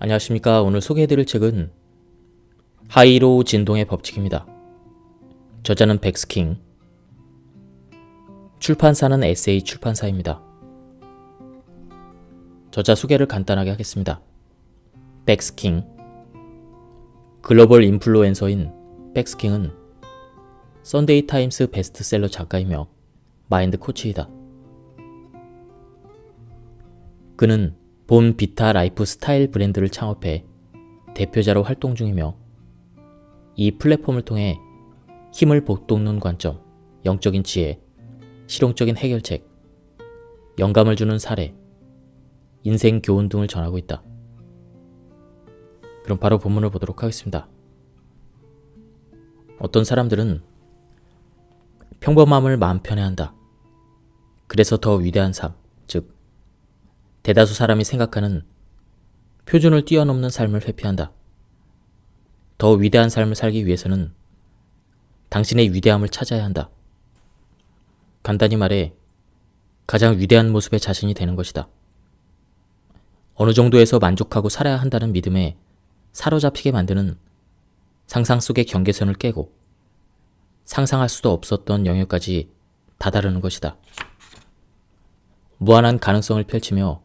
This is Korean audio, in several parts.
안녕하십니까. 오늘 소개해드릴 책은 하이로 진동의 법칙입니다. 저자는 백스킹, 출판사는 에세이 출판사입니다. 저자 소개를 간단하게 하겠습니다. 백스킹, 글로벌 인플루엔서인 백스킹은 썬데이 타임스 베스트셀러 작가이며 마인드 코치이다. 그는 본 비타 라이프 스타일 브랜드를 창업해 대표자로 활동 중이며 이 플랫폼을 통해 힘을 북돋는 관점, 영적인 지혜, 실용적인 해결책, 영감을 주는 사례, 인생 교훈 등을 전하고 있다. 그럼 바로 본문을 보도록 하겠습니다. 어떤 사람들은 평범함을 마음 편해한다. 그래서 더 위대한 삶, 즉 대다수 사람이 생각하는 표준을 뛰어넘는 삶을 회피한다. 더 위대한 삶을 살기 위해서는 당신의 위대함을 찾아야 한다. 간단히 말해 가장 위대한 모습의 자신이 되는 것이다. 어느 정도에서 만족하고 살아야 한다는 믿음에 사로잡히게 만드는 상상 속의 경계선을 깨고 상상할 수도 없었던 영역까지 다다르는 것이다. 무한한 가능성을 펼치며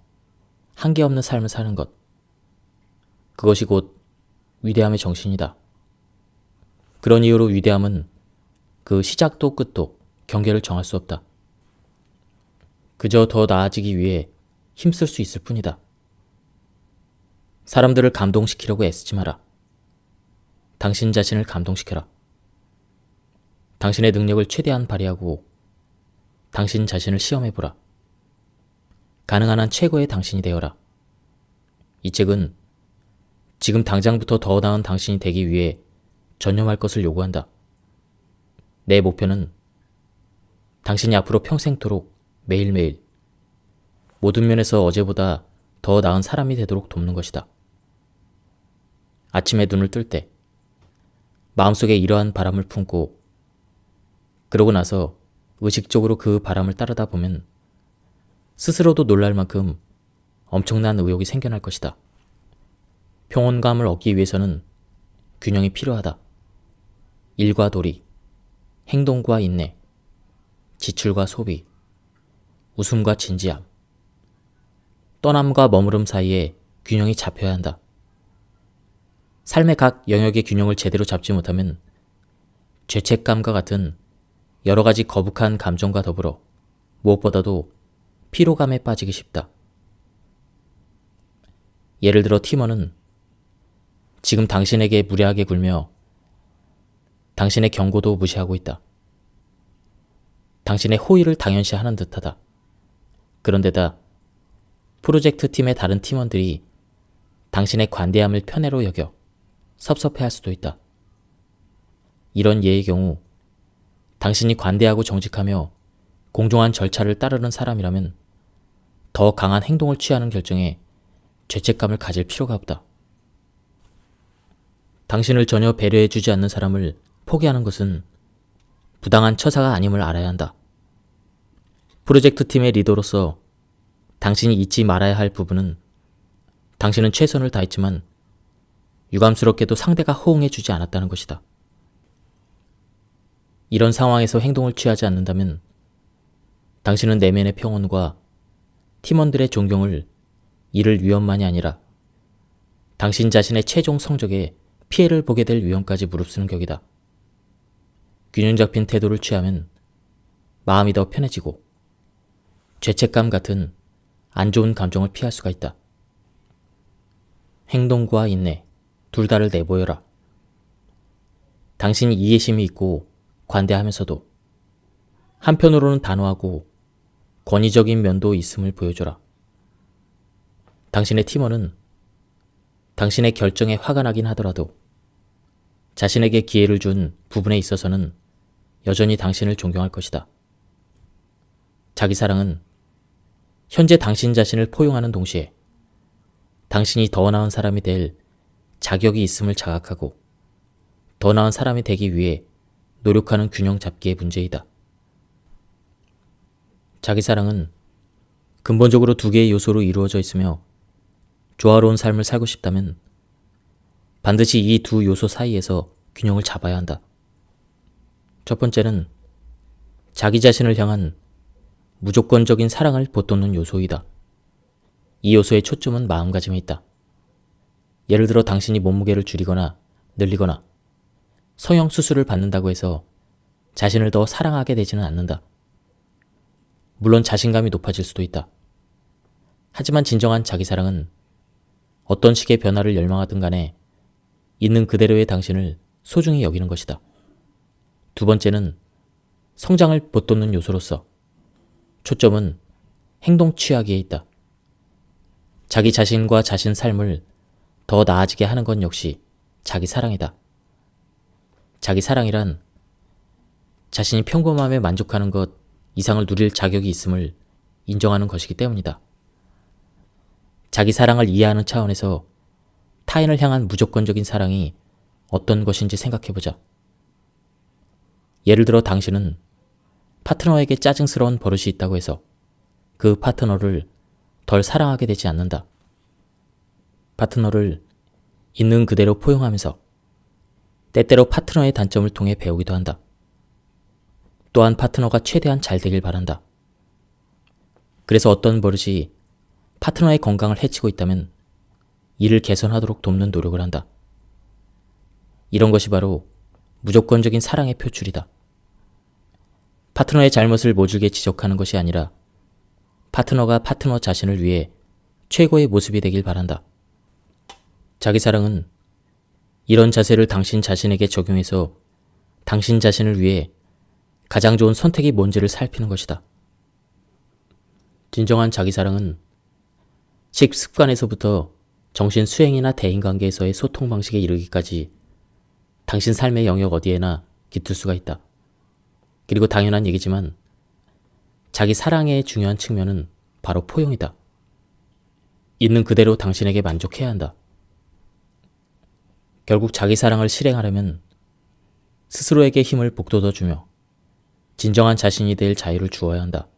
한계 없는 삶을 사는 것. 그것이 곧 위대함의 정신이다. 그런 이유로 위대함은 그 시작도 끝도 경계를 정할 수 없다. 그저 더 나아지기 위해 힘쓸 수 있을 뿐이다. 사람들을 감동시키려고 애쓰지 마라. 당신 자신을 감동시켜라. 당신의 능력을 최대한 발휘하고 당신 자신을 시험해보라. 가능한 한 최고의 당신이 되어라. 이 책은 지금 당장부터 더 나은 당신이 되기 위해 전념할 것을 요구한다. 내 목표는 당신이 앞으로 평생토록 매일매일 모든 면에서 어제보다 더 나은 사람이 되도록 돕는 것이다. 아침에 눈을 뜰 때 마음속에 이러한 바람을 품고 그러고 나서 의식적으로 그 바람을 따르다 보면 스스로도 놀랄 만큼 엄청난 의욕이 생겨날 것이다. 평온감을 얻기 위해서는 균형이 필요하다. 일과 도리, 행동과 인내, 지출과 소비, 웃음과 진지함, 떠남과 머무름 사이에 균형이 잡혀야 한다. 삶의 각 영역의 균형을 제대로 잡지 못하면 죄책감과 같은 여러 가지 거북한 감정과 더불어 무엇보다도 피로감에 빠지기 쉽다. 예를 들어 팀원은 지금 당신에게 무례하게 굴며 당신의 경고도 무시하고 있다. 당신의 호의를 당연시하는 듯하다. 그런데다 프로젝트 팀의 다른 팀원들이 당신의 관대함을 편애로 여겨 섭섭해할 수도 있다. 이런 예의 경우 당신이 관대하고 정직하며 공정한 절차를 따르는 사람이라면 더 강한 행동을 취하는 결정에 죄책감을 가질 필요가 없다. 당신을 전혀 배려해주지 않는 사람을 포기하는 것은 부당한 처사가 아님을 알아야 한다. 프로젝트 팀의 리더로서 당신이 잊지 말아야 할 부분은 당신은 최선을 다했지만 유감스럽게도 상대가 호응해주지 않았다는 것이다. 이런 상황에서 행동을 취하지 않는다면 당신은 내면의 평온과 팀원들의 존경을 잃을 위험만이 아니라 당신 자신의 최종 성적에 피해를 보게 될 위험까지 무릅쓰는 격이다. 균형 잡힌 태도를 취하면 마음이 더 편해지고 죄책감 같은 안 좋은 감정을 피할 수가 있다. 행동과 인내, 둘 다를 내보여라. 당신이 이해심이 있고 관대하면서도 한편으로는 단호하고 권위적인 면도 있음을 보여줘라. 당신의 팀원은 당신의 결정에 화가 나긴 하더라도 자신에게 기회를 준 부분에 있어서는 여전히 당신을 존경할 것이다. 자기 사랑은 현재 당신 자신을 포용하는 동시에 당신이 더 나은 사람이 될 자격이 있음을 자각하고 더 나은 사람이 되기 위해 노력하는 균형 잡기의 문제이다. 자기 사랑은 근본적으로 두 개의 요소로 이루어져 있으며 조화로운 삶을 살고 싶다면 반드시 이 두 요소 사이에서 균형을 잡아야 한다. 첫 번째는 자기 자신을 향한 무조건적인 사랑을 보돋는 요소이다. 이 요소의 초점은 마음가짐에 있다. 예를 들어 당신이 몸무게를 줄이거나 늘리거나 성형수술을 받는다고 해서 자신을 더 사랑하게 되지는 않는다. 물론 자신감이 높아질 수도 있다. 하지만 진정한 자기사랑은 어떤 식의 변화를 열망하든 간에 있는 그대로의 당신을 소중히 여기는 것이다. 두 번째는 성장을 보돋는 요소로서 초점은 행동 취하기에 있다. 자기 자신과 자신 삶을 더 나아지게 하는 건 역시 자기 사랑이다. 자기 사랑이란 자신이 평범함에 만족하는 것 이상을 누릴 자격이 있음을 인정하는 것이기 때문이다. 자기 사랑을 이해하는 차원에서 타인을 향한 무조건적인 사랑이 어떤 것인지 생각해보자. 예를 들어 당신은 파트너에게 짜증스러운 버릇이 있다고 해서 그 파트너를 덜 사랑하게 되지 않는다. 파트너를 있는 그대로 포용하면서 때때로 파트너의 단점을 통해 배우기도 한다. 또한 파트너가 최대한 잘 되길 바란다. 그래서 어떤 버릇이 파트너의 건강을 해치고 있다면 이를 개선하도록 돕는 노력을 한다. 이런 것이 바로 무조건적인 사랑의 표출이다. 파트너의 잘못을 모질게 지적하는 것이 아니라 파트너가 파트너 자신을 위해 최고의 모습이 되길 바란다. 자기 사랑은 이런 자세를 당신 자신에게 적용해서 당신 자신을 위해 가장 좋은 선택이 뭔지를 살피는 것이다. 진정한 자기 사랑은 식습관에서부터 정신 수행이나 대인관계에서의 소통 방식에 이르기까지 당신 삶의 영역 어디에나 깃들 수가 있다. 그리고 당연한 얘기지만 자기 사랑의 중요한 측면은 바로 포용이다. 있는 그대로 당신에게 만족해야 한다. 결국 자기 사랑을 실행하려면 스스로에게 힘을 북돋아주며 진정한 자신이 될 자유를 주어야 한다.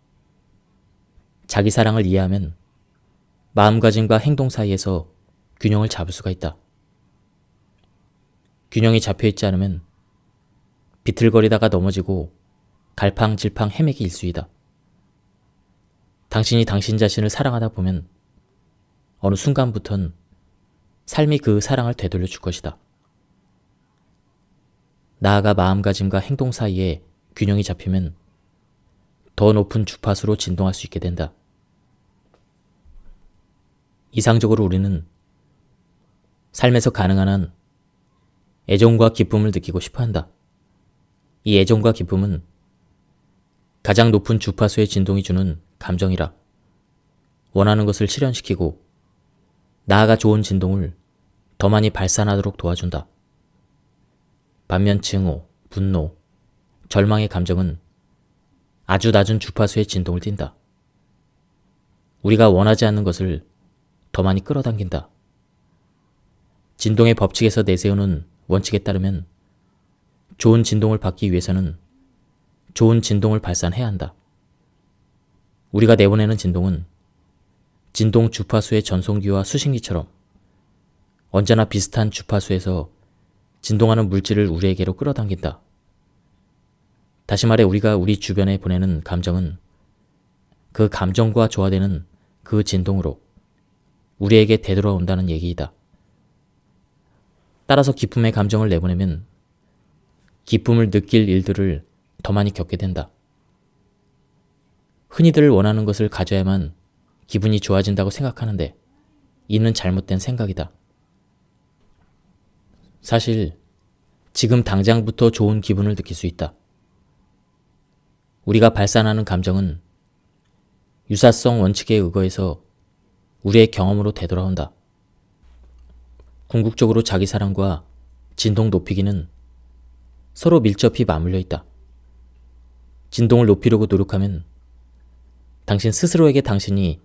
자기 사랑을 이해하면 마음가짐과 행동 사이에서 균형을 잡을 수가 있다. 균형이 잡혀있지 않으면 비틀거리다가 넘어지고 갈팡질팡 헤매기 일쑤이다. 당신이 당신 자신을 사랑하다 보면 어느 순간부턴 삶이 그 사랑을 되돌려 줄 것이다. 나아가 마음가짐과 행동 사이에 균형이 잡히면 더 높은 주파수로 진동할 수 있게 된다. 이상적으로 우리는 삶에서 가능한 한 애정과 기쁨을 느끼고 싶어 한다. 이 애정과 기쁨은 가장 높은 주파수의 진동이 주는 감정이라 원하는 것을 실현시키고 나아가 좋은 진동을 더 많이 발산하도록 도와준다. 반면 증오, 분노, 절망의 감정은 아주 낮은 주파수의 진동을 띈다. 우리가 원하지 않는 것을 더 많이 끌어당긴다. 진동의 법칙에서 내세우는 원칙에 따르면 좋은 진동을 받기 위해서는 좋은 진동을 발산해야 한다. 우리가 내보내는 진동은 진동 주파수의 전송기와 수신기처럼 언제나 비슷한 주파수에서 진동하는 물질을 우리에게로 끌어당긴다. 다시 말해 우리가 우리 주변에 보내는 감정은 그 감정과 조화되는 그 진동으로 우리에게 되돌아온다는 얘기이다. 따라서 기쁨의 감정을 내보내면 기쁨을 느낄 일들을 더 많이 겪게 된다. 흔히들 원하는 것을 가져야만 기분이 좋아진다고 생각하는데 이는 잘못된 생각이다. 사실 지금 당장부터 좋은 기분을 느낄 수 있다. 우리가 발산하는 감정은 유사성 원칙에 의거해서 우리의 경험으로 되돌아온다. 궁극적으로 자기 사랑과 진동 높이기는 서로 밀접히 맞물려 있다. 진동을 높이려고 노력하면 당신 스스로에게 당신이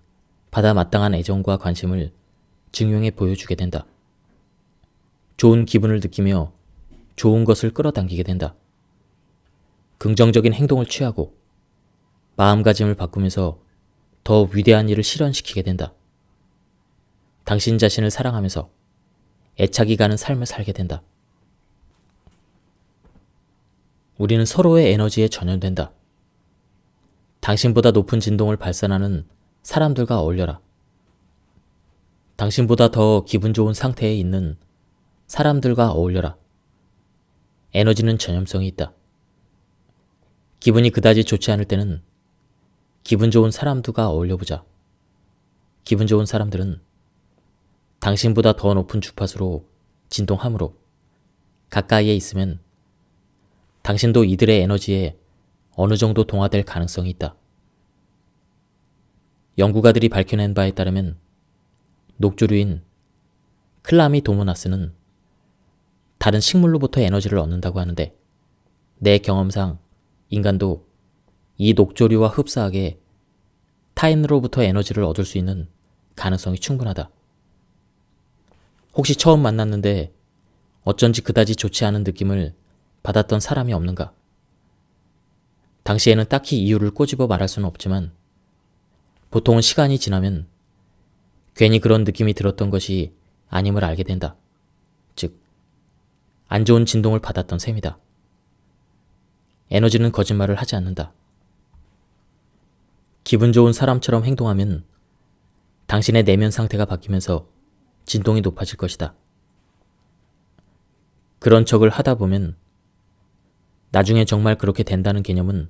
받아 마땅한 애정과 관심을 증명해 보여주게 된다. 좋은 기분을 느끼며 좋은 것을 끌어당기게 된다. 긍정적인 행동을 취하고 마음가짐을 바꾸면서 더 위대한 일을 실현시키게 된다. 당신 자신을 사랑하면서 애착이 가는 삶을 살게 된다. 우리는 서로의 에너지에 전염된다. 당신보다 높은 진동을 발산하는 사람들과 어울려라. 당신보다 더 기분 좋은 상태에 있는 사람들과 어울려라. 에너지는 전염성이 있다. 기분이 그다지 좋지 않을 때는 기분 좋은 사람들과 어울려보자. 기분 좋은 사람들은 당신보다 더 높은 주파수로 진동하므로 가까이에 있으면 당신도 이들의 에너지에 어느 정도 동화될 가능성이 있다. 연구가들이 밝혀낸 바에 따르면 녹조류인 클라미도모나스는 다른 식물로부터 에너지를 얻는다고 하는데 내 경험상 인간도 이 녹조류와 흡사하게 타인으로부터 에너지를 얻을 수 있는 가능성이 충분하다. 혹시 처음 만났는데 어쩐지 그다지 좋지 않은 느낌을 받았던 사람이 없는가? 당시에는 딱히 이유를 꼬집어 말할 수는 없지만 보통은 시간이 지나면 괜히 그런 느낌이 들었던 것이 아님을 알게 된다. 즉, 안 좋은 진동을 받았던 셈이다. 에너지는 거짓말을 하지 않는다. 기분 좋은 사람처럼 행동하면 당신의 내면 상태가 바뀌면서 진동이 높아질 것이다. 그런 척을 하다 보면 나중에 정말 그렇게 된다는 개념은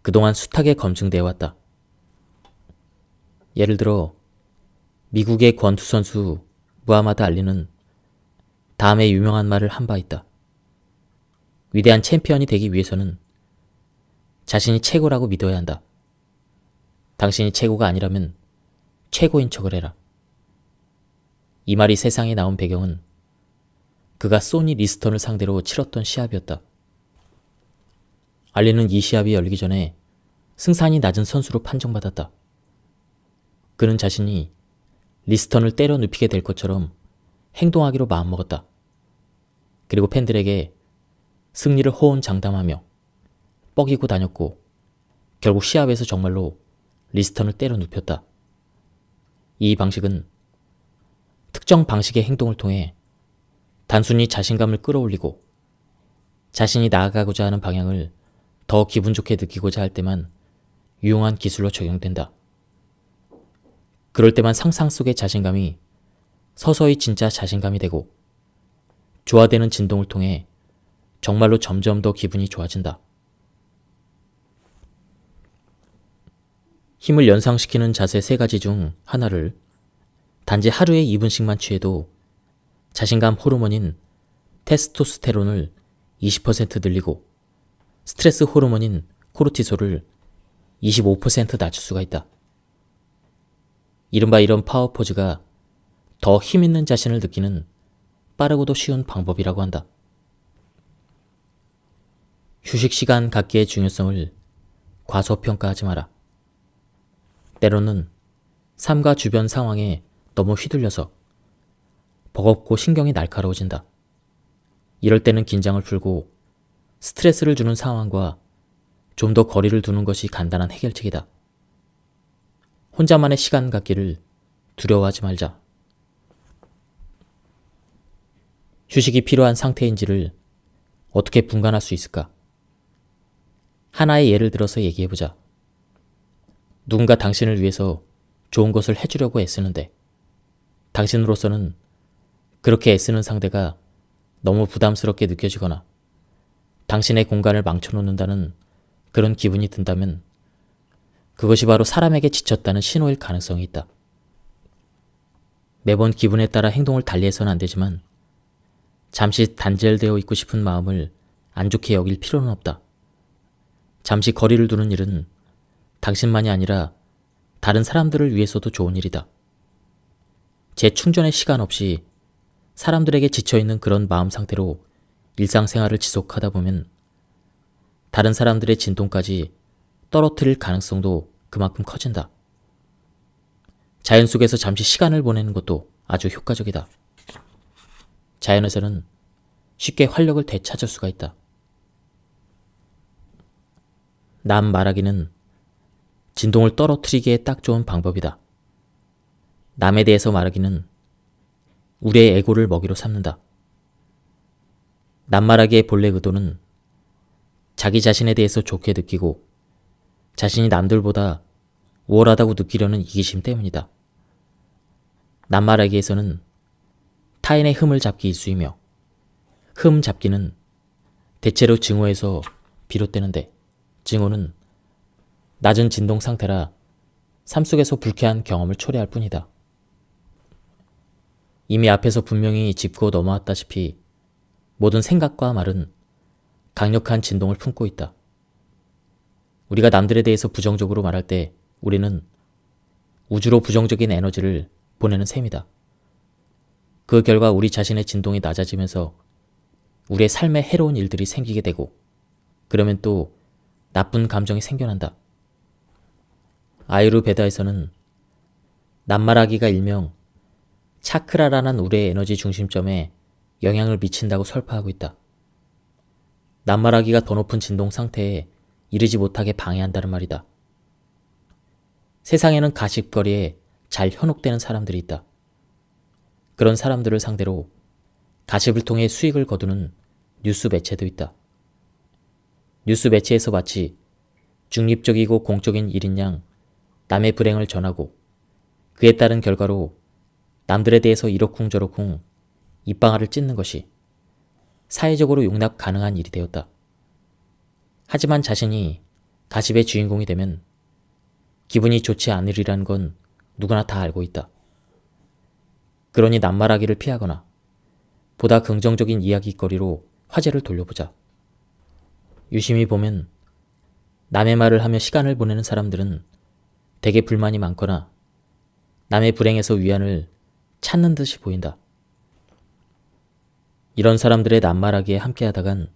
그동안 숱하게 검증되어 왔다. 예를 들어 미국의 권투 선수 무하마드 알리는 다음에 유명한 말을 한 바 있다. 위대한 챔피언이 되기 위해서는 자신이 최고라고 믿어야 한다. 당신이 최고가 아니라면 최고인 척을 해라. 이 말이 세상에 나온 배경은 그가 소니 리스턴을 상대로 치렀던 시합이었다. 알리는 이 시합이 열리기 전에 승산이 낮은 선수로 판정받았다. 그는 자신이 리스턴을 때려 눕히게 될 것처럼 행동하기로 마음먹었다. 그리고 팬들에게 승리를 호언장담하며 뻐기고 다녔고 결국 시합에서 정말로 리스턴을 때려 눕혔다. 이 방식은 특정 방식의 행동을 통해 단순히 자신감을 끌어올리고 자신이 나아가고자 하는 방향을 더 기분 좋게 느끼고자 할 때만 유용한 기술로 적용된다. 그럴 때만 상상 속의 자신감이 서서히 진짜 자신감이 되고 조화되는 진동을 통해 정말로 점점 더 기분이 좋아진다. 힘을 연상시키는 자세 3가지 중 하나를 단지 하루에 2분씩만 취해도 자신감 호르몬인 테스토스테론을 20% 늘리고 스트레스 호르몬인 코르티솔을 25% 낮출 수가 있다. 이른바 이런 파워 포즈가 더 힘있는 자신을 느끼는 빠르고도 쉬운 방법이라고 한다. 휴식 시간 갖기의 중요성을 과소평가하지 마라. 때로는 삶과 주변 상황에 너무 휘둘려서 버겁고 신경이 날카로워진다. 이럴 때는 긴장을 풀고 스트레스를 주는 상황과 좀 더 거리를 두는 것이 간단한 해결책이다. 혼자만의 시간 갖기를 두려워하지 말자. 휴식이 필요한 상태인지를 어떻게 분간할 수 있을까? 하나의 예를 들어서 얘기해보자. 누군가 당신을 위해서 좋은 것을 해주려고 애쓰는데 당신으로서는 그렇게 애쓰는 상대가 너무 부담스럽게 느껴지거나 당신의 공간을 망쳐놓는다는 그런 기분이 든다면 그것이 바로 사람에게 지쳤다는 신호일 가능성이 있다. 매번 기분에 따라 행동을 달리해서는 안 되지만 잠시 단절되어 있고 싶은 마음을 안 좋게 여길 필요는 없다. 잠시 거리를 두는 일은 당신만이 아니라 다른 사람들을 위해서도 좋은 일이다. 재충전의 시간 없이 사람들에게 지쳐있는 그런 마음 상태로 일상생활을 지속하다 보면 다른 사람들의 진동까지 떨어뜨릴 가능성도 그만큼 커진다. 자연 속에서 잠시 시간을 보내는 것도 아주 효과적이다. 자연에서는 쉽게 활력을 되찾을 수가 있다. 남 말하기는 진동을 떨어뜨리기에 딱 좋은 방법이다. 남에 대해서 말하기는 우리의 에고를 먹이로 삼는다. 남말하기의 본래 의도는 자기 자신에 대해서 좋게 느끼고 자신이 남들보다 우월하다고 느끼려는 이기심 때문이다. 남말하기에서는 타인의 흠을 잡기 일쑤이며 흠 잡기는 대체로 증오에서 비롯되는데 증오는 낮은 진동 상태라 삶 속에서 불쾌한 경험을 초래할 뿐이다. 이미 앞에서 분명히 짚고 넘어왔다시피 모든 생각과 말은 강력한 진동을 품고 있다. 우리가 남들에 대해서 부정적으로 말할 때 우리는 우주로 부정적인 에너지를 보내는 셈이다. 그 결과 우리 자신의 진동이 낮아지면서 우리의 삶에 해로운 일들이 생기게 되고 그러면 또 나쁜 감정이 생겨난다. 아유르베다에서는 남말하기가 일명 차크라라는 우리의 에너지 중심점에 영향을 미친다고 설파하고 있다. 남말하기가 더 높은 진동 상태에 이르지 못하게 방해한다는 말이다. 세상에는 가십거리에 잘 현혹되는 사람들이 있다. 그런 사람들을 상대로 가십을 통해 수익을 거두는 뉴스 매체도 있다. 뉴스 매체에서 마치 중립적이고 공적인 일인 양 남의 불행을 전하고 그에 따른 결과로 남들에 대해서 이러쿵저러쿵 입방아를 찢는 것이 사회적으로 용납 가능한 일이 되었다. 하지만 자신이 가십의 주인공이 되면 기분이 좋지 않으리란 건 누구나 다 알고 있다. 그러니 남말하기를 피하거나 보다 긍정적인 이야기거리로 화제를 돌려보자. 유심히 보면 남의 말을 하며 시간을 보내는 사람들은 대개 불만이 많거나 남의 불행에서 위안을 찾는 듯이 보인다. 이런 사람들의 남말하기에 함께하다간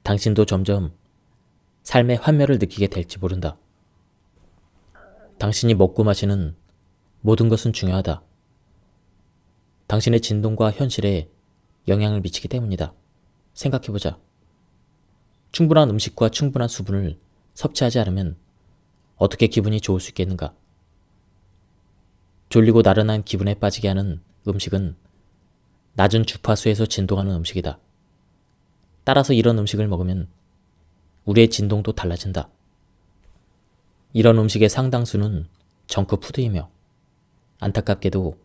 당신도 점점 삶의 환멸을 느끼게 될지 모른다. 당신이 먹고 마시는 모든 것은 중요하다. 당신의 진동과 현실에 영향을 미치기 때문이다. 생각해보자. 충분한 음식과 충분한 수분을 섭취하지 않으면 어떻게 기분이 좋을 수 있겠는가? 졸리고 나른한 기분에 빠지게 하는 음식은 낮은 주파수에서 진동하는 음식이다. 따라서 이런 음식을 먹으면 우리의 진동도 달라진다. 이런 음식의 상당수는 정크푸드이며 안타깝게도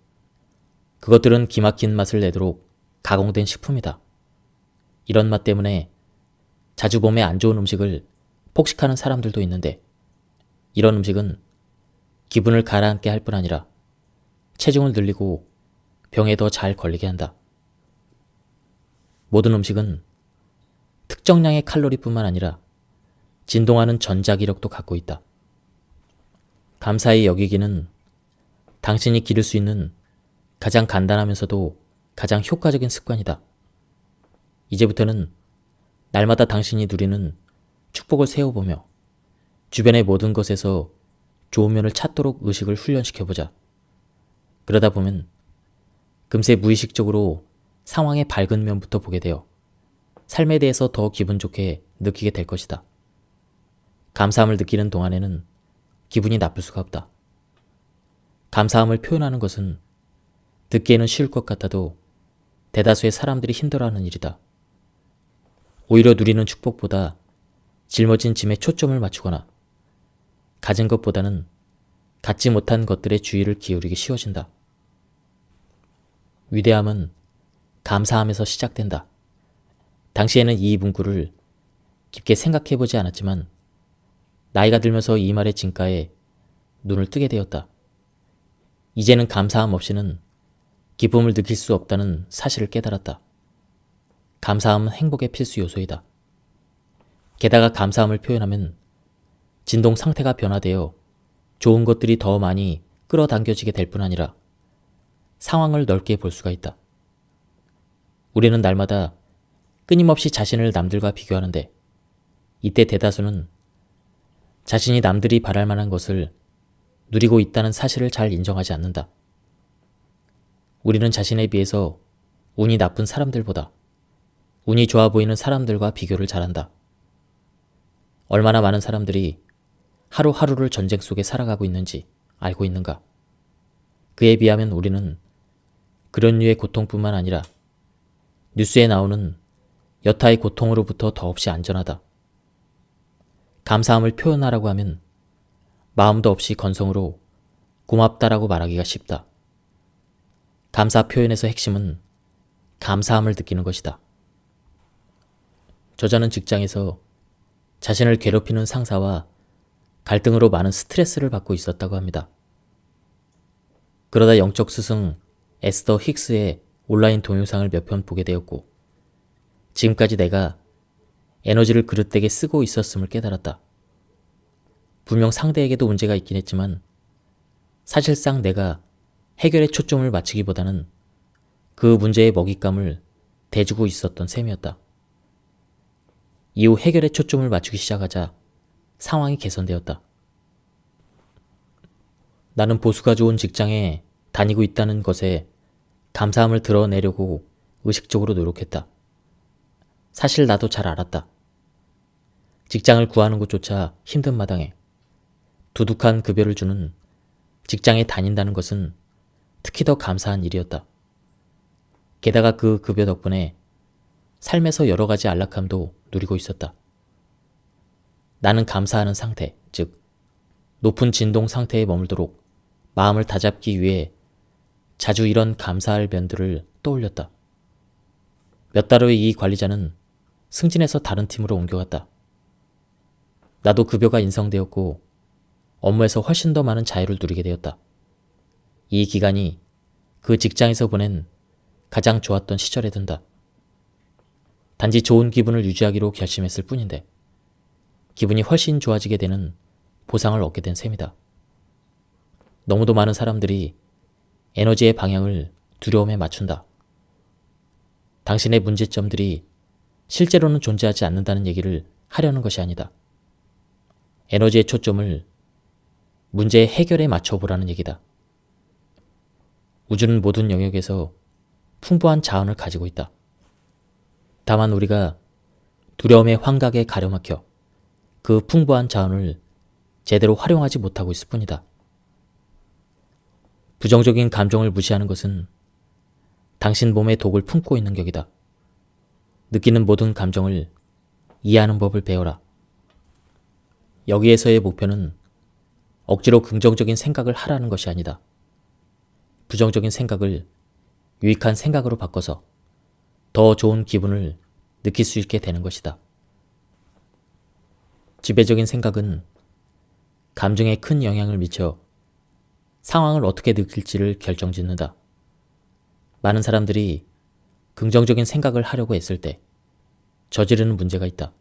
그것들은 기막힌 맛을 내도록 가공된 식품이다. 이런 맛 때문에 자주 몸에 안 좋은 음식을 폭식하는 사람들도 있는데 이런 음식은 기분을 가라앉게 할 뿐 아니라 체중을 늘리고 병에 더 잘 걸리게 한다. 모든 음식은 특정량의 칼로리뿐만 아니라 진동하는 전자기력도 갖고 있다. 감사히 여기기는 당신이 기를 수 있는 가장 간단하면서도 가장 효과적인 습관이다. 이제부터는 날마다 당신이 누리는 축복을 세워보며 주변의 모든 것에서 좋은 면을 찾도록 의식을 훈련시켜보자. 그러다 보면 금세 무의식적으로 상황의 밝은 면부터 보게 되어 삶에 대해서 더 기분 좋게 느끼게 될 것이다. 감사함을 느끼는 동안에는 기분이 나쁠 수가 없다. 감사함을 표현하는 것은 듣기에는 쉬울 것 같아도 대다수의 사람들이 힘들어하는 일이다. 오히려 누리는 축복보다 짊어진 짐에 초점을 맞추거나 가진 것보다는 갖지 못한 것들의 주의를 기울이기 쉬워진다. 위대함은 감사함에서 시작된다. 당시에는 이 문구를 깊게 생각해보지 않았지만 나이가 들면서 이 말의 진가에 눈을 뜨게 되었다. 이제는 감사함 없이는 기쁨을 느낄 수 없다는 사실을 깨달았다. 감사함은 행복의 필수 요소이다. 게다가 감사함을 표현하면 진동 상태가 변화되어 좋은 것들이 더 많이 끌어당겨지게 될 뿐 아니라 상황을 넓게 볼 수가 있다. 우리는 날마다 끊임없이 자신을 남들과 비교하는데 이때 대다수는 자신이 남들이 바랄 만한 것을 누리고 있다는 사실을 잘 인정하지 않는다. 우리는 자신에 비해서 운이 나쁜 사람들보다 운이 좋아 보이는 사람들과 비교를 잘한다. 얼마나 많은 사람들이 하루하루를 전쟁 속에 살아가고 있는지 알고 있는가? 그에 비하면 우리는 그런 류의 고통뿐만 아니라 뉴스에 나오는 여타의 고통으로부터 더없이 안전하다. 감사함을 표현하라고 하면 마음도 없이 건성으로 고맙다라고 말하기가 쉽다. 감사 표현에서 핵심은 감사함을 느끼는 것이다. 저자는 직장에서 자신을 괴롭히는 상사와 갈등으로 많은 스트레스를 받고 있었다고 합니다. 그러다 영적 스승 에스더 힉스의 온라인 동영상을 몇 편 보게 되었고 지금까지 내가 에너지를 그릇되게 쓰고 있었음을 깨달았다. 분명 상대에게도 문제가 있긴 했지만 사실상 내가 해결에 초점을 맞추기보다는 그 문제의 먹잇감을 대주고 있었던 셈이었다. 이후 해결에 초점을 맞추기 시작하자 상황이 개선되었다. 나는 보수가 좋은 직장에 다니고 있다는 것에 감사함을 드러내려고 의식적으로 노력했다. 사실 나도 잘 알았다. 직장을 구하는 것조차 힘든 마당에 두둑한 급여를 주는 직장에 다닌다는 것은 특히 더 감사한 일이었다. 게다가 그 급여 덕분에 삶에서 여러 가지 안락함도 누리고 있었다. 나는 감사하는 상태, 즉 높은 진동 상태에 머물도록 마음을 다잡기 위해 자주 이런 감사할 면들을 떠올렸다. 몇 달 후에 이 관리자는 승진해서 다른 팀으로 옮겨갔다. 나도 급여가 인상되었고 업무에서 훨씬 더 많은 자유를 누리게 되었다. 이 기간이 그 직장에서 보낸 가장 좋았던 시절에 든다. 단지 좋은 기분을 유지하기로 결심했을 뿐인데 기분이 훨씬 좋아지게 되는 보상을 얻게 된 셈이다. 너무도 많은 사람들이 에너지의 방향을 두려움에 맞춘다. 당신의 문제점들이 실제로는 존재하지 않는다는 얘기를 하려는 것이 아니다. 에너지의 초점을 문제의 해결에 맞춰보라는 얘기다. 우주는 모든 영역에서 풍부한 자원을 가지고 있다. 다만 우리가 두려움의 환각에 가려막혀 그 풍부한 자원을 제대로 활용하지 못하고 있을 뿐이다. 부정적인 감정을 무시하는 것은 당신 몸에 독을 품고 있는 격이다. 느끼는 모든 감정을 이해하는 법을 배워라. 여기에서의 목표는 억지로 긍정적인 생각을 하라는 것이 아니다. 부정적인 생각을 유익한 생각으로 바꿔서 더 좋은 기분을 느낄 수 있게 되는 것이다. 지배적인 생각은 감정에 큰 영향을 미쳐 상황을 어떻게 느낄지를 결정짓는다. 많은 사람들이 긍정적인 생각을 하려고 했을 때 저지르는 문제가 있다.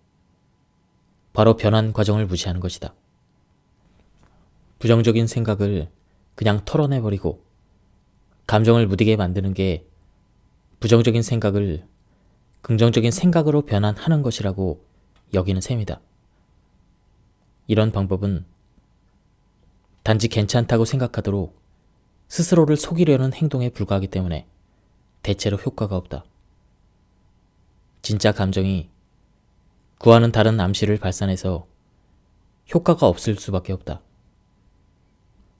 바로 변환 과정을 무시하는 것이다. 부정적인 생각을 그냥 털어내버리고 감정을 무디게 만드는 게 부정적인 생각을 긍정적인 생각으로 변환하는 것이라고 여기는 셈이다. 이런 방법은 단지 괜찮다고 생각하도록 스스로를 속이려는 행동에 불과하기 때문에 대체로 효과가 없다. 진짜 감정이 구하는 다른 암시를 발산해서 효과가 없을 수밖에 없다.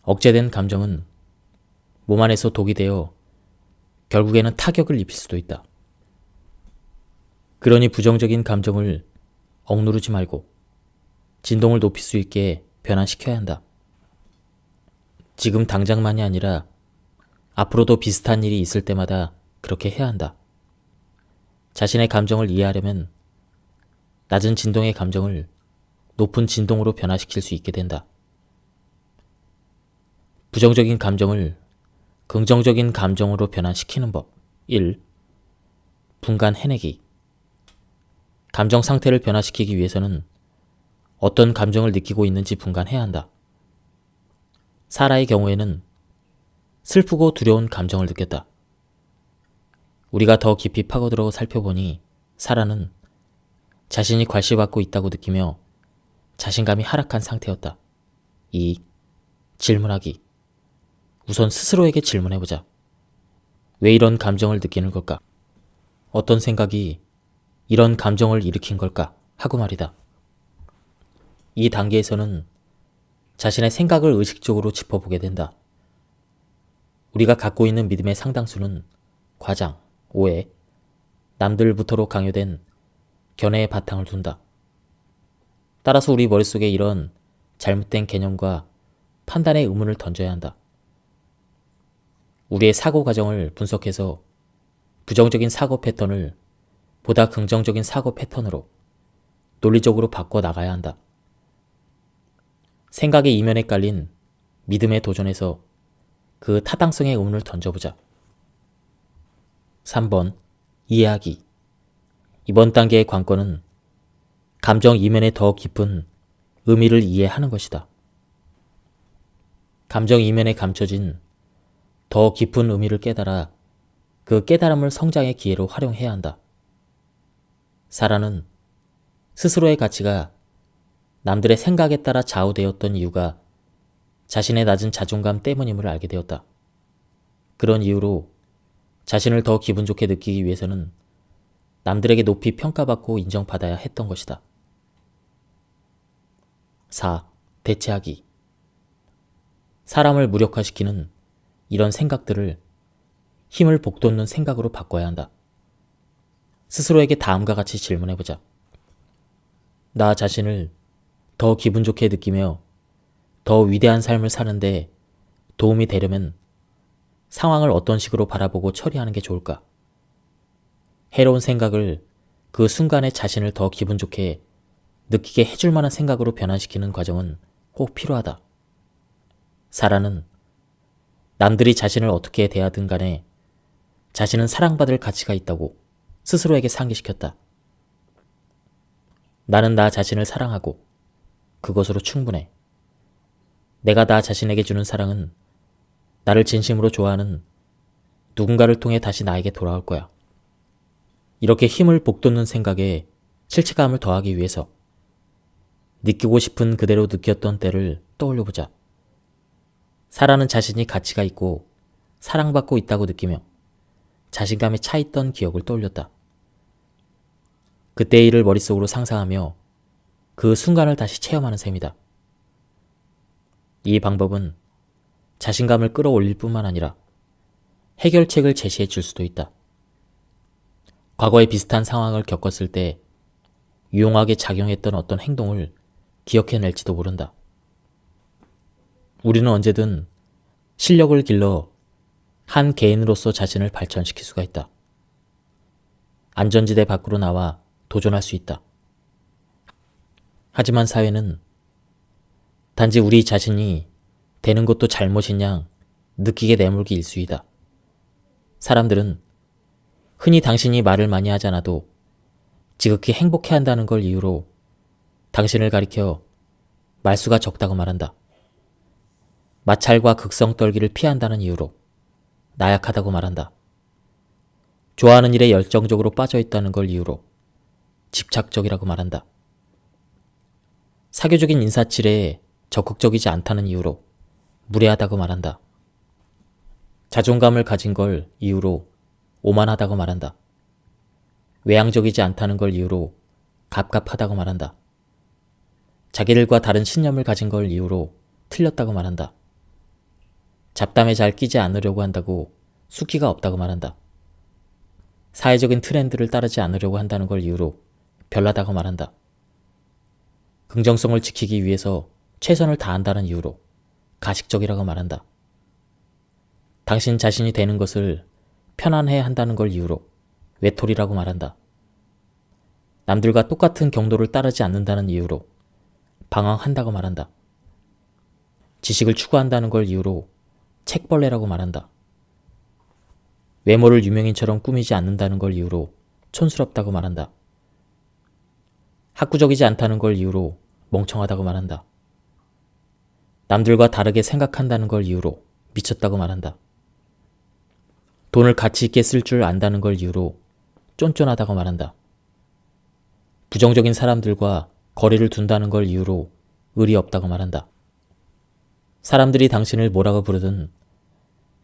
억제된 감정은 몸 안에서 독이 되어 결국에는 타격을 입힐 수도 있다. 그러니 부정적인 감정을 억누르지 말고 진동을 높일 수 있게 변환시켜야 한다. 지금 당장만이 아니라 앞으로도 비슷한 일이 있을 때마다 그렇게 해야 한다. 자신의 감정을 이해하려면 낮은 진동의 감정을 높은 진동으로 변화시킬 수 있게 된다. 부정적인 감정을 긍정적인 감정으로 변환시키는 법. 1. 분간해내기. 감정 상태를 변화시키기 위해서는 어떤 감정을 느끼고 있는지 분간해야 한다. 사라의 경우에는 슬프고 두려운 감정을 느꼈다. 우리가 더 깊이 파고들어 살펴보니 사라는 자신이 괄시받고 있다고 느끼며 자신감이 하락한 상태였다. 2. 질문하기. 우선 스스로에게 질문해보자. 왜 이런 감정을 느끼는 걸까? 어떤 생각이 이런 감정을 일으킨 걸까? 하고 말이다. 이 단계에서는 자신의 생각을 의식적으로 짚어보게 된다. 우리가 갖고 있는 믿음의 상당수는 과장, 오해, 남들부터로 강요된 견해의 바탕을 둔다. 따라서 우리 머릿속에 이런 잘못된 개념과 판단의 의문을 던져야 한다. 우리의 사고 과정을 분석해서 부정적인 사고 패턴을 보다 긍정적인 사고 패턴으로 논리적으로 바꿔 나가야 한다. 생각의 이면에 깔린 믿음의 도전에서 그 타당성의 의문을 던져보자. 3번, 이해하기. 이번 단계의 관건은 감정 이면의 더 깊은 의미를 이해하는 것이다. 감정 이면에 감춰진 더 깊은 의미를 깨달아 그 깨달음을 성장의 기회로 활용해야 한다. 사라는 스스로의 가치가 남들의 생각에 따라 좌우되었던 이유가 자신의 낮은 자존감 때문임을 알게 되었다. 그런 이유로 자신을 더 기분 좋게 느끼기 위해서는 남들에게 높이 평가받고 인정받아야 했던 것이다. 4. 대체하기. 사람을 무력화시키는 이런 생각들을 힘을 북돋는 생각으로 바꿔야 한다. 스스로에게 다음과 같이 질문해보자. 나 자신을 더 기분 좋게 느끼며 더 위대한 삶을 사는데 도움이 되려면 상황을 어떤 식으로 바라보고 처리하는 게 좋을까? 해로운 생각을 그 순간에 자신을 더 기분 좋게 느끼게 해줄 만한 생각으로 변화시키는 과정은 꼭 필요하다. 사라는 남들이 자신을 어떻게 대하든 간에 자신은 사랑받을 가치가 있다고 스스로에게 상기시켰다. 나는 나 자신을 사랑하고 그것으로 충분해. 내가 나 자신에게 주는 사랑은 나를 진심으로 좋아하는 누군가를 통해 다시 나에게 돌아올 거야. 이렇게 힘을 북돋는 생각에 실체감을 더하기 위해서 느끼고 싶은 그대로 느꼈던 때를 떠올려보자. 사라는 자신이 가치가 있고 사랑받고 있다고 느끼며 자신감에 차있던 기억을 떠올렸다. 그때의 일을 머릿속으로 상상하며 그 순간을 다시 체험하는 셈이다. 이 방법은 자신감을 끌어올릴 뿐만 아니라 해결책을 제시해 줄 수도 있다. 과거에 비슷한 상황을 겪었을 때 유용하게 작용했던 어떤 행동을 기억해낼지도 모른다. 우리는 언제든 실력을 길러 한 개인으로서 자신을 발전시킬 수가 있다. 안전지대 밖으로 나와 도전할 수 있다. 하지만 사회는 단지 우리 자신이 되는 것도 잘못인 양 느끼게 내몰기 일쑤이다. 사람들은 흔히 당신이 말을 많이 하지 않아도 지극히 행복해 한다는 걸 이유로 당신을 가리켜 말수가 적다고 말한다. 마찰과 극성 떨기를 피한다는 이유로 나약하다고 말한다. 좋아하는 일에 열정적으로 빠져있다는 걸 이유로 집착적이라고 말한다. 사교적인 인사치레에 적극적이지 않다는 이유로 무례하다고 말한다. 자존감을 가진 걸 이유로 오만하다고 말한다. 외향적이지 않다는 걸 이유로 갑갑하다고 말한다. 자기들과 다른 신념을 가진 걸 이유로 틀렸다고 말한다. 잡담에 잘 끼지 않으려고 한다고 숙기가 없다고 말한다. 사회적인 트렌드를 따르지 않으려고 한다는 걸 이유로 별나다고 말한다. 긍정성을 지키기 위해서 최선을 다한다는 이유로 가식적이라고 말한다. 당신 자신이 되는 것을 편안해 한다는 걸 이유로 외톨이라고 말한다. 남들과 똑같은 경도를 따르지 않는다는 이유로 방황한다고 말한다. 지식을 추구한다는 걸 이유로 책벌레라고 말한다. 외모를 유명인처럼 꾸미지 않는다는 걸 이유로 촌스럽다고 말한다. 학구적이지 않다는 걸 이유로 멍청하다고 말한다. 남들과 다르게 생각한다는 걸 이유로 미쳤다고 말한다. 돈을 가치 있게 쓸 줄 안다는 걸 이유로 쫀쫀하다고 말한다. 부정적인 사람들과 거리를 둔다는 걸 이유로 의리 없다고 말한다. 사람들이 당신을 뭐라고 부르든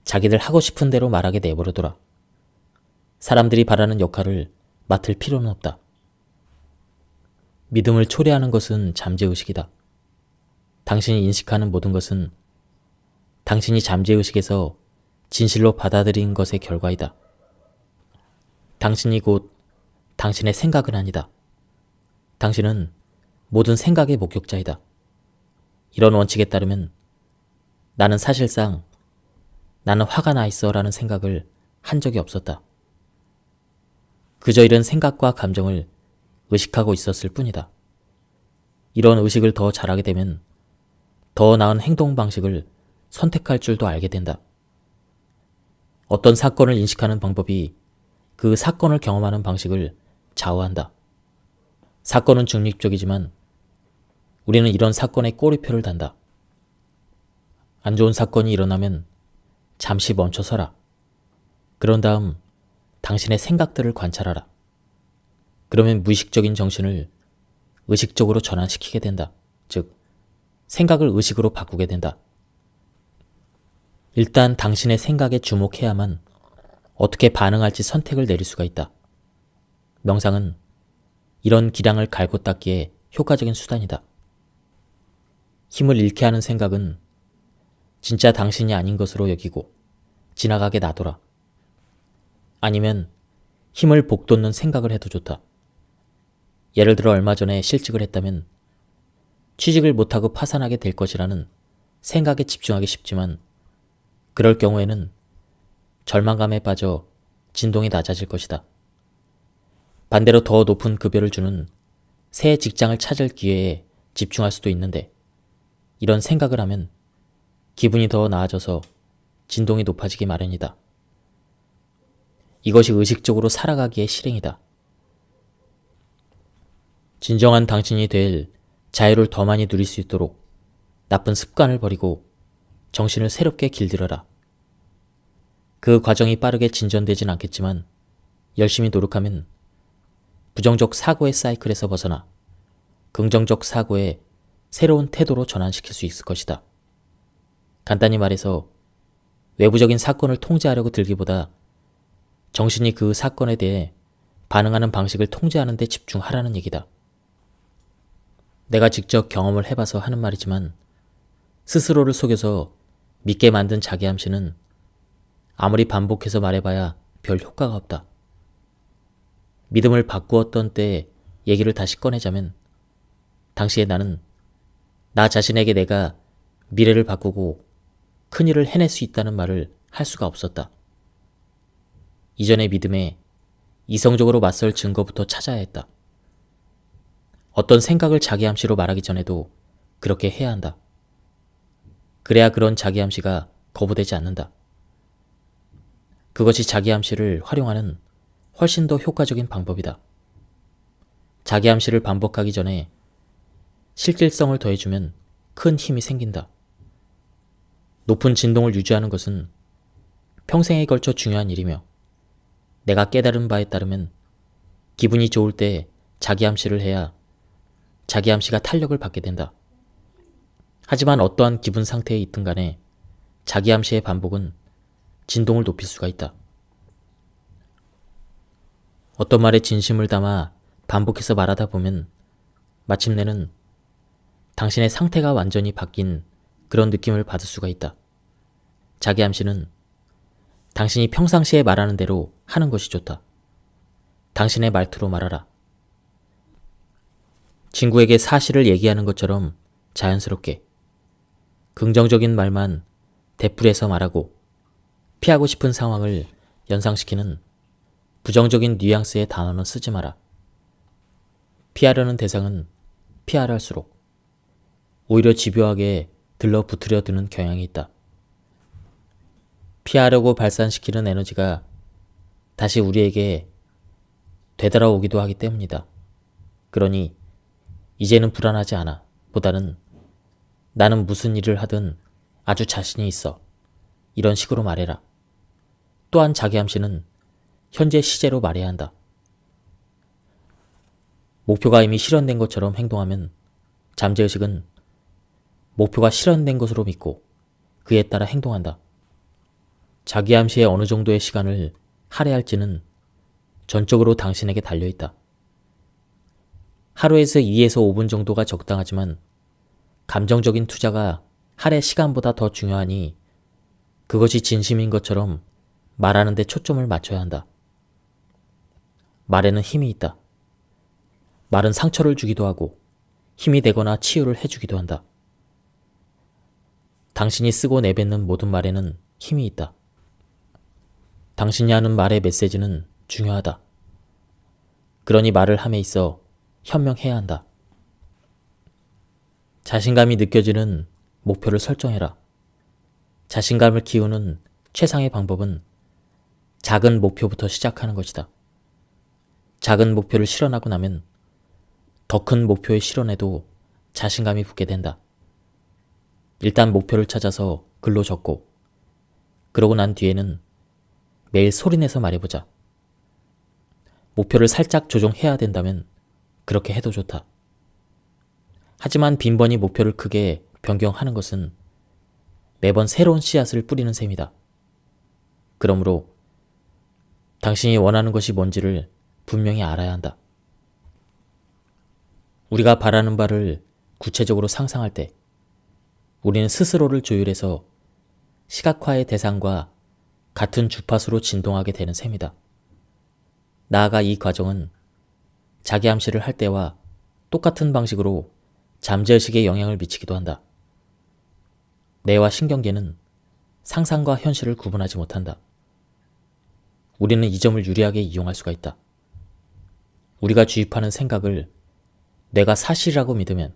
자기들 하고 싶은 대로 말하게 내버려둬라. 사람들이 바라는 역할을 맡을 필요는 없다. 믿음을 초래하는 것은 잠재의식이다. 당신이 인식하는 모든 것은 당신이 잠재의식에서 진실로 받아들인 것의 결과이다. 당신이 곧 당신의 생각은 아니다. 당신은 모든 생각의 목격자이다. 이런 원칙에 따르면 나는 사실상 나는 화가 나 있어 라는 생각을 한 적이 없었다. 그저 이런 생각과 감정을 의식하고 있었을 뿐이다. 이런 의식을 더 잘하게 되면 더 나은 행동 방식을 선택할 줄도 알게 된다. 어떤 사건을 인식하는 방법이 그 사건을 경험하는 방식을 좌우한다. 사건은 중립적이지만 우리는 이런 사건에 꼬리표를 단다. 안 좋은 사건이 일어나면 잠시 멈춰서라. 그런 다음 당신의 생각들을 관찰하라. 그러면 무의식적인 정신을 의식적으로 전환시키게 된다. 즉, 생각을 의식으로 바꾸게 된다. 일단 당신의 생각에 주목해야만 어떻게 반응할지 선택을 내릴 수가 있다. 명상은 이런 기량을 갈고 닦기에 효과적인 수단이다. 힘을 잃게 하는 생각은 진짜 당신이 아닌 것으로 여기고 지나가게 놔둬라. 아니면 힘을 복돋는 생각을 해도 좋다. 예를 들어 얼마 전에 실직을 했다면 취직을 못하고 파산하게 될 것이라는 생각에 집중하기 쉽지만 그럴 경우에는 절망감에 빠져 진동이 낮아질 것이다. 반대로 더 높은 급여를 주는 새 직장을 찾을 기회에 집중할 수도 있는데 이런 생각을 하면 기분이 더 나아져서 진동이 높아지기 마련이다. 이것이 의식적으로 살아가기의 실행이다. 진정한 당신이 될 자유를 더 많이 누릴 수 있도록 나쁜 습관을 버리고 정신을 새롭게 길들여라. 그 과정이 빠르게 진전되진 않겠지만 열심히 노력하면 부정적 사고의 사이클에서 벗어나 긍정적 사고의 새로운 태도로 전환시킬 수 있을 것이다. 간단히 말해서 외부적인 사건을 통제하려고 들기보다 정신이 그 사건에 대해 반응하는 방식을 통제하는 데 집중하라는 얘기다. 내가 직접 경험을 해봐서 하는 말이지만 스스로를 속여서 믿게 만든 자기 암시는 아무리 반복해서 말해봐야 별 효과가 없다. 믿음을 바꾸었던 때의 얘기를 다시 꺼내자면 당시에 나는 나 자신에게 내가 미래를 바꾸고 큰일을 해낼 수 있다는 말을 할 수가 없었다. 이전의 믿음에 이성적으로 맞설 증거부터 찾아야 했다. 어떤 생각을 자기 암시로 말하기 전에도 그렇게 해야 한다. 그래야 그런 자기 암시가 거부되지 않는다. 그것이 자기 암시를 활용하는 훨씬 더 효과적인 방법이다. 자기 암시를 반복하기 전에 실질성을 더해주면 큰 힘이 생긴다. 높은 진동을 유지하는 것은 평생에 걸쳐 중요한 일이며 내가 깨달은 바에 따르면 기분이 좋을 때 자기 암시를 해야 자기 암시가 탄력을 받게 된다. 하지만 어떠한 기분 상태에 있든 간에 자기 암시의 반복은 진동을 높일 수가 있다. 어떤 말에 진심을 담아 반복해서 말하다 보면 마침내는 당신의 상태가 완전히 바뀐 그런 느낌을 받을 수가 있다. 자기 암시는 당신이 평상시에 말하는 대로 하는 것이 좋다. 당신의 말투로 말하라. 친구에게 사실을 얘기하는 것처럼 자연스럽게 긍정적인 말만 되풀이해서 말하고 피하고 싶은 상황을 연상시키는 부정적인 뉘앙스의 단어는 쓰지 마라. 피하려는 대상은 피하라 할수록 오히려 집요하게 들러붙으려 드는 경향이 있다. 피하려고 발산시키는 에너지가 다시 우리에게 되돌아오기도 하기 때문이다. 그러니 이제는 불안하지 않아 보다는 나는 무슨 일을 하든 아주 자신이 있어. 이런 식으로 말해라. 또한 자기 암시는 현재 시제로 말해야 한다. 목표가 이미 실현된 것처럼 행동하면 잠재의식은 목표가 실현된 것으로 믿고 그에 따라 행동한다. 자기 암시에 어느 정도의 시간을 할애할지는 전적으로 당신에게 달려있다. 하루에서 2에서 5분 정도가 적당하지만 감정적인 투자가 할애 시간보다 더 중요하니 그것이 진심인 것처럼 말하는 데 초점을 맞춰야 한다. 말에는 힘이 있다. 말은 상처를 주기도 하고 힘이 되거나 치유를 해주기도 한다. 당신이 쓰고 내뱉는 모든 말에는 힘이 있다. 당신이 하는 말의 메시지는 중요하다. 그러니 말을 함에 있어 현명해야 한다. 자신감이 느껴지는 목표를 설정해라. 자신감을 키우는 최상의 방법은 작은 목표부터 시작하는 것이다. 작은 목표를 실현하고 나면 더 큰 목표의 실현에도 자신감이 붙게 된다. 일단 목표를 찾아서 글로 적고 그러고 난 뒤에는 매일 소리내서 말해보자. 목표를 살짝 조정해야 된다면 그렇게 해도 좋다. 하지만 빈번히 목표를 크게 변경하는 것은 매번 새로운 씨앗을 뿌리는 셈이다. 그러므로 당신이 원하는 것이 뭔지를 분명히 알아야 한다. 우리가 바라는 바를 구체적으로 상상할 때 우리는 스스로를 조율해서 시각화의 대상과 같은 주파수로 진동하게 되는 셈이다. 나아가 이 과정은 자기 암시를 할 때와 똑같은 방식으로 잠재의식에 영향을 미치기도 한다. 뇌와 신경계는 상상과 현실을 구분하지 못한다. 우리는 이 점을 유리하게 이용할 수가 있다. 우리가 주입하는 생각을 뇌가 사실이라고 믿으면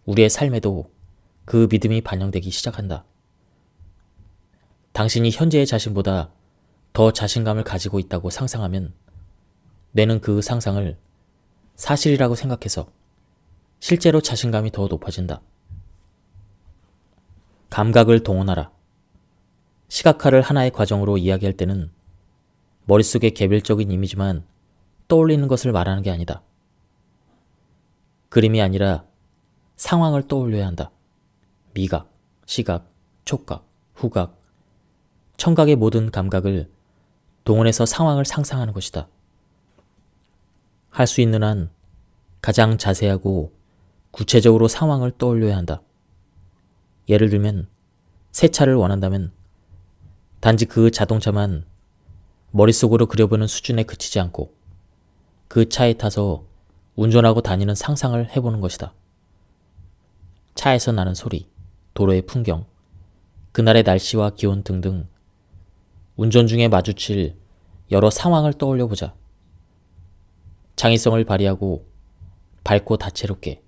우리의 삶에도 그 믿음이 반영되기 시작한다. 당신이 현재의 자신보다 더 자신감을 가지고 있다고 상상하면 뇌는 그 상상을 사실이라고 생각해서 실제로 자신감이 더 높아진다. 감각을 동원하라. 시각화를 하나의 과정으로 이야기할 때는 머릿속에 개별적인 이미지만 떠올리는 것을 말하는 게 아니다. 그림이 아니라 상황을 떠올려야 한다. 미각, 시각, 촉각, 후각, 청각의 모든 감각을 동원해서 상황을 상상하는 것이다. 할 수 있는 한 가장 자세하고 구체적으로 상황을 떠올려야 한다. 예를 들면 새 차를 원한다면 단지 그 자동차만 머릿속으로 그려보는 수준에 그치지 않고 그 차에 타서 운전하고 다니는 상상을 해보는 것이다. 차에서 나는 소리, 도로의 풍경, 그날의 날씨와 기온 등등 운전 중에 마주칠 여러 상황을 떠올려보자. 창의성을 발휘하고 밝고 다채롭게,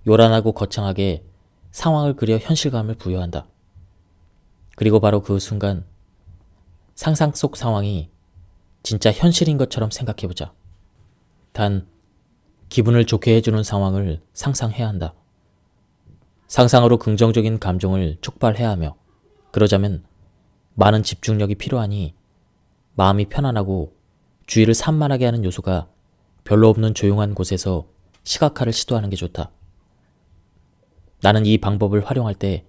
요란하고 거창하게 상황을 그려 현실감을 부여한다. 그리고 바로 그 순간 상상 속 상황이 진짜 현실인 것처럼 생각해보자. 단, 기분을 좋게 해주는 상황을 상상해야 한다. 상상으로 긍정적인 감정을 촉발해야 하며 그러자면 많은 집중력이 필요하니 마음이 편안하고 주의를 산만하게 하는 요소가 별로 없는 조용한 곳에서 시각화를 시도하는 게 좋다. 나는 이 방법을 활용할 때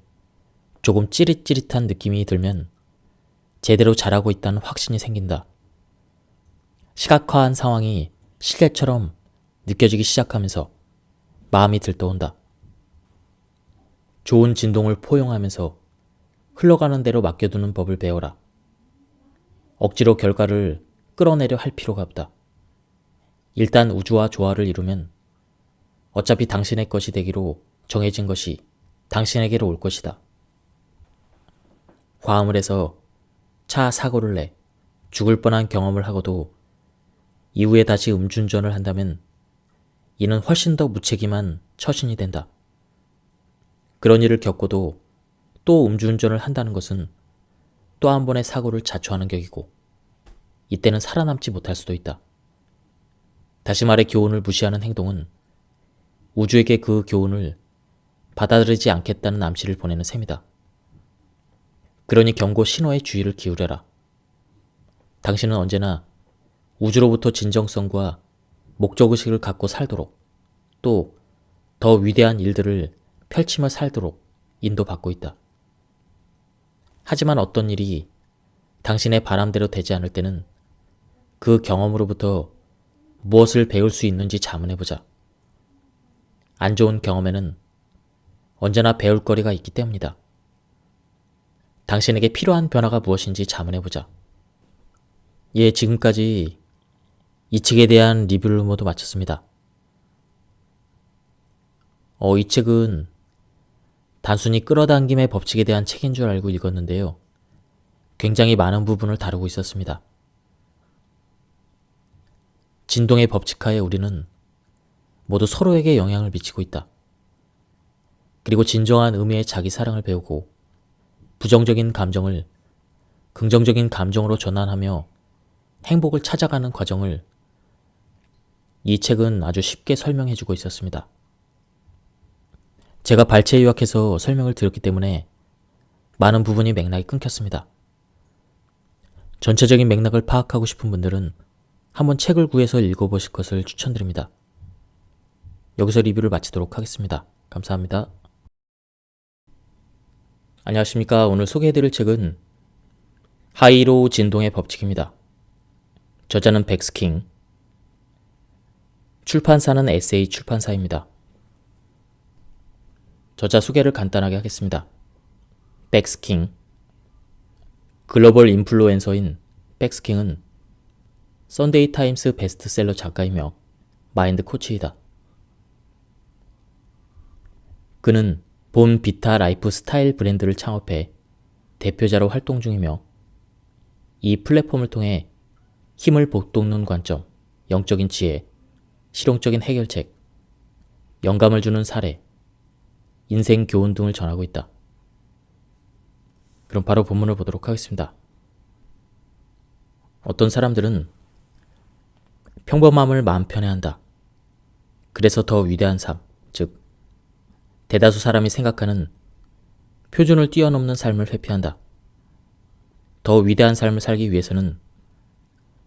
조금 찌릿찌릿한 느낌이 들면 제대로 잘하고 있다는 확신이 생긴다. 시각화한 상황이 실내처럼 느껴지기 시작하면서 마음이 들떠온다. 좋은 진동을 포용하면서 흘러가는 대로 맡겨두는 법을 배워라. 억지로 결과를 끌어내려 할 필요가 없다. 일단 우주와 조화를 이루면 어차피 당신의 것이 되기로 정해진 것이 당신에게로 올 것이다. 과음을 해서 차 사고를 내 죽을 뻔한 경험을 하고도 이후에 다시 음주운전을 한다면 이는 훨씬 더 무책임한 처신이 된다. 그런 일을 겪고도 또 음주운전을 한다는 것은 또 한 번의 사고를 자초하는 격이고 이때는 살아남지 못할 수도 있다. 다시 말해 교훈을 무시하는 행동은 우주에게 그 교훈을 받아들이지 않겠다는 암시를 보내는 셈이다. 그러니 경고 신호에 주의를 기울여라. 당신은 언제나 우주로부터 진정성과 목적의식을 갖고 살도록 또 더 위대한 일들을 펼치며 살도록 인도받고 있다. 하지만 어떤 일이 당신의 바람대로 되지 않을 때는 그 경험으로부터 무엇을 배울 수 있는지 자문해보자. 안 좋은 경험에는 언제나 배울 거리가 있기 때문이다. 당신에게 필요한 변화가 무엇인지 자문해보자. 예, 지금까지 이 책에 대한 리뷰를 모두 마쳤습니다. 이 책은 단순히 끌어당김의 법칙에 대한 책인 줄 알고 읽었는데요. 굉장히 많은 부분을 다루고 있었습니다. 진동의 법칙하에 우리는 모두 서로에게 영향을 미치고 있다. 그리고 진정한 의미의 자기 사랑을 배우고 부정적인 감정을 긍정적인 감정으로 전환하며 행복을 찾아가는 과정을 이 책은 아주 쉽게 설명해주고 있었습니다. 제가 발췌 요약해서 설명을 드렸기 때문에 많은 부분이 맥락이 끊겼습니다. 전체적인 맥락을 파악하고 싶은 분들은 한번 책을 구해서 읽어보실 것을 추천드립니다. 여기서 리뷰를 마치도록 하겠습니다. 감사합니다. 안녕하십니까. 오늘 소개해드릴 책은 하이로우 진동의 법칙입니다. 저자는 백스킹, 출판사는 에세이 출판사입니다. 저자 소개를 간단하게 하겠습니다. 백스킹, 글로벌 인플루엔서인 백스킹은 썬데이 타임스 베스트셀러 작가이며 마인드 코치이다. 그는 본 비타 라이프 스타일 브랜드를 창업해 대표자로 활동 중이며 이 플랫폼을 통해 힘을 북돋는 관점, 영적인 지혜, 실용적인 해결책, 영감을 주는 사례, 인생 교훈 등을 전하고 있다. 그럼 바로 본문을 보도록 하겠습니다. 어떤 사람들은 평범함을 마음 편해한다. 그래서 더 위대한 삶, 즉 대다수 사람이 생각하는 표준을 뛰어넘는 삶을 회피한다. 더 위대한 삶을 살기 위해서는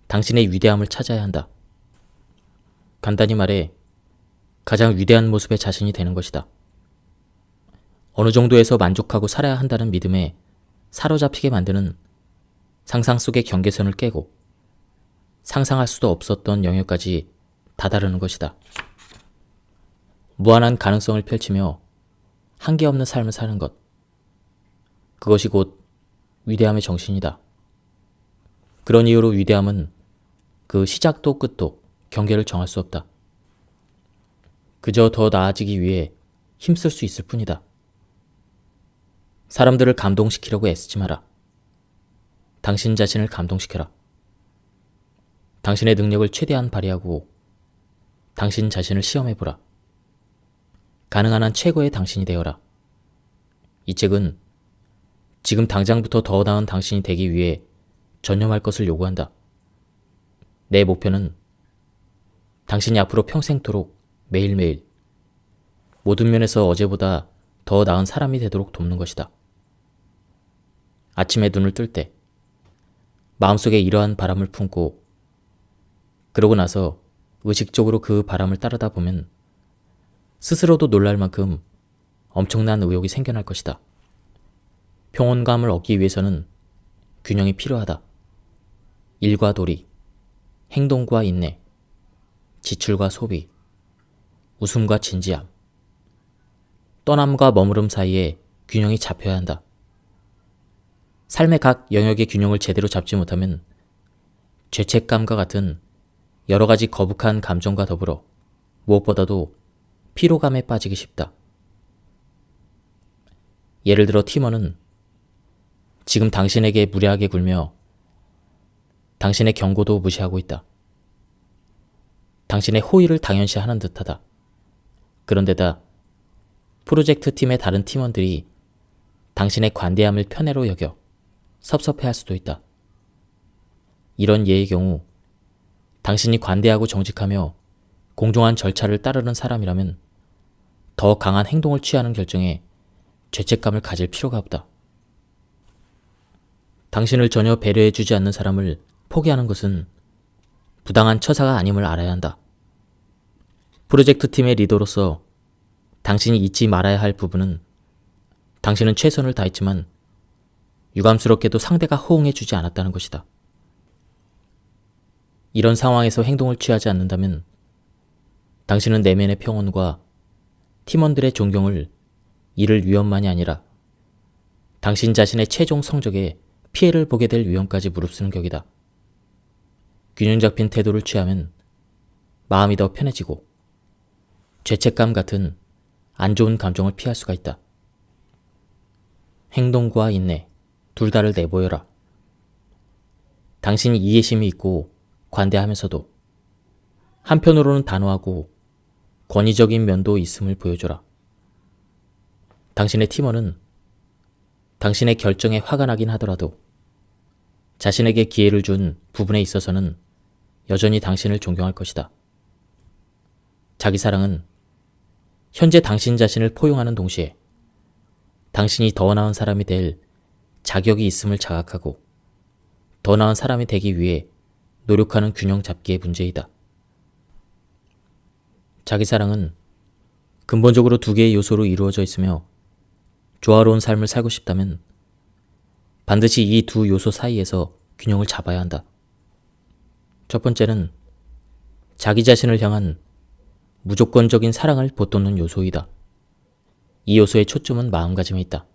당신의 위대함을 찾아야 한다. 간단히 말해 가장 위대한 모습의 자신이 되는 것이다. 어느 정도에서 만족하고 살아야 한다는 믿음에 사로잡히게 만드는 상상 속의 경계선을 깨고 상상할 수도 없었던 영역까지 다다르는 것이다. 무한한 가능성을 펼치며 한계 없는 삶을 사는 것. 그것이 곧 위대함의 정신이다. 그런 이유로 위대함은 그 시작도 끝도 경계를 정할 수 없다. 그저 더 나아지기 위해 힘쓸 수 있을 뿐이다. 사람들을 감동시키려고 애쓰지 마라. 당신 자신을 감동시켜라. 당신의 능력을 최대한 발휘하고 당신 자신을 시험해보라. 가능한 한 최고의 당신이 되어라. 이 책은 지금 당장부터 더 나은 당신이 되기 위해 전념할 것을 요구한다. 내 목표는 당신이 앞으로 평생토록 매일매일 모든 면에서 어제보다 더 나은 사람이 되도록 돕는 것이다. 아침에 눈을 뜰 때 마음속에 이러한 바람을 품고 그러고 나서 의식적으로 그 바람을 따르다 보면 스스로도 놀랄 만큼 엄청난 의욕이 생겨날 것이다. 평온감을 얻기 위해서는 균형이 필요하다. 일과 도리, 행동과 인내, 지출과 소비, 웃음과 진지함, 떠남과 머무름 사이에 균형이 잡혀야 한다. 삶의 각 영역의 균형을 제대로 잡지 못하면 죄책감과 같은 여러 가지 거북한 감정과 더불어 무엇보다도 피로감에 빠지기 쉽다. 예를 들어 팀원은 지금 당신에게 무례하게 굴며 당신의 경고도 무시하고 있다. 당신의 호의를 당연시하는 듯하다. 그런데다 프로젝트 팀의 다른 팀원들이 당신의 관대함을 편애로 여겨 섭섭해할 수도 있다. 이런 예의 경우 당신이 관대하고 정직하며 공정한 절차를 따르는 사람이라면 더 강한 행동을 취하는 결정에 죄책감을 가질 필요가 없다. 당신을 전혀 배려해주지 않는 사람을 포기하는 것은 부당한 처사가 아님을 알아야 한다. 프로젝트 팀의 리더로서 당신이 잊지 말아야 할 부분은 당신은 최선을 다했지만 유감스럽게도 상대가 호응해주지 않았다는 것이다. 이런 상황에서 행동을 취하지 않는다면 당신은 내면의 평온과 팀원들의 존경을 잃을 위험만이 아니라 당신 자신의 최종 성적에 피해를 보게 될 위험까지 무릅쓰는 격이다. 균형 잡힌 태도를 취하면 마음이 더 편해지고 죄책감 같은 안 좋은 감정을 피할 수가 있다. 행동과 인내, 둘 다를 내보여라. 당신이 이해심이 있고 관대하면서도 한편으로는 단호하고 권위적인 면도 있음을 보여줘라. 당신의 팀원은 당신의 결정에 화가 나긴 하더라도 자신에게 기회를 준 부분에 있어서는 여전히 당신을 존경할 것이다. 자기 사랑은 현재 당신 자신을 포용하는 동시에 당신이 더 나은 사람이 될 자격이 있음을 자각하고 더 나은 사람이 되기 위해 노력하는 균형 잡기의 문제이다. 자기 사랑은 근본적으로 두 개의 요소로 이루어져 있으며 조화로운 삶을 살고 싶다면 반드시 이 두 요소 사이에서 균형을 잡아야 한다. 첫 번째는 자기 자신을 향한 무조건적인 사랑을 보돋는 요소이다. 이 요소의 초점은 마음가짐에 있다.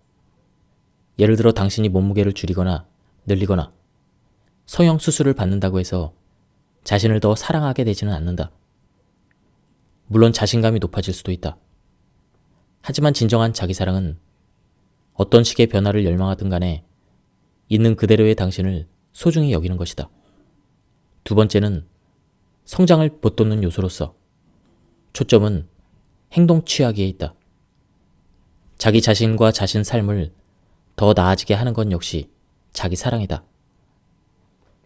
예를 들어 당신이 몸무게를 줄이거나 늘리거나 성형수술을 받는다고 해서 자신을 더 사랑하게 되지는 않는다. 물론 자신감이 높아질 수도 있다. 하지만 진정한 자기 사랑은 어떤 식의 변화를 열망하든 간에 있는 그대로의 당신을 소중히 여기는 것이다. 두 번째는 성장을 보돋는 요소로서 초점은 행동 취하기에 있다. 자기 자신과 자신 삶을 더 나아지게 하는 것 역시 자기 사랑이다.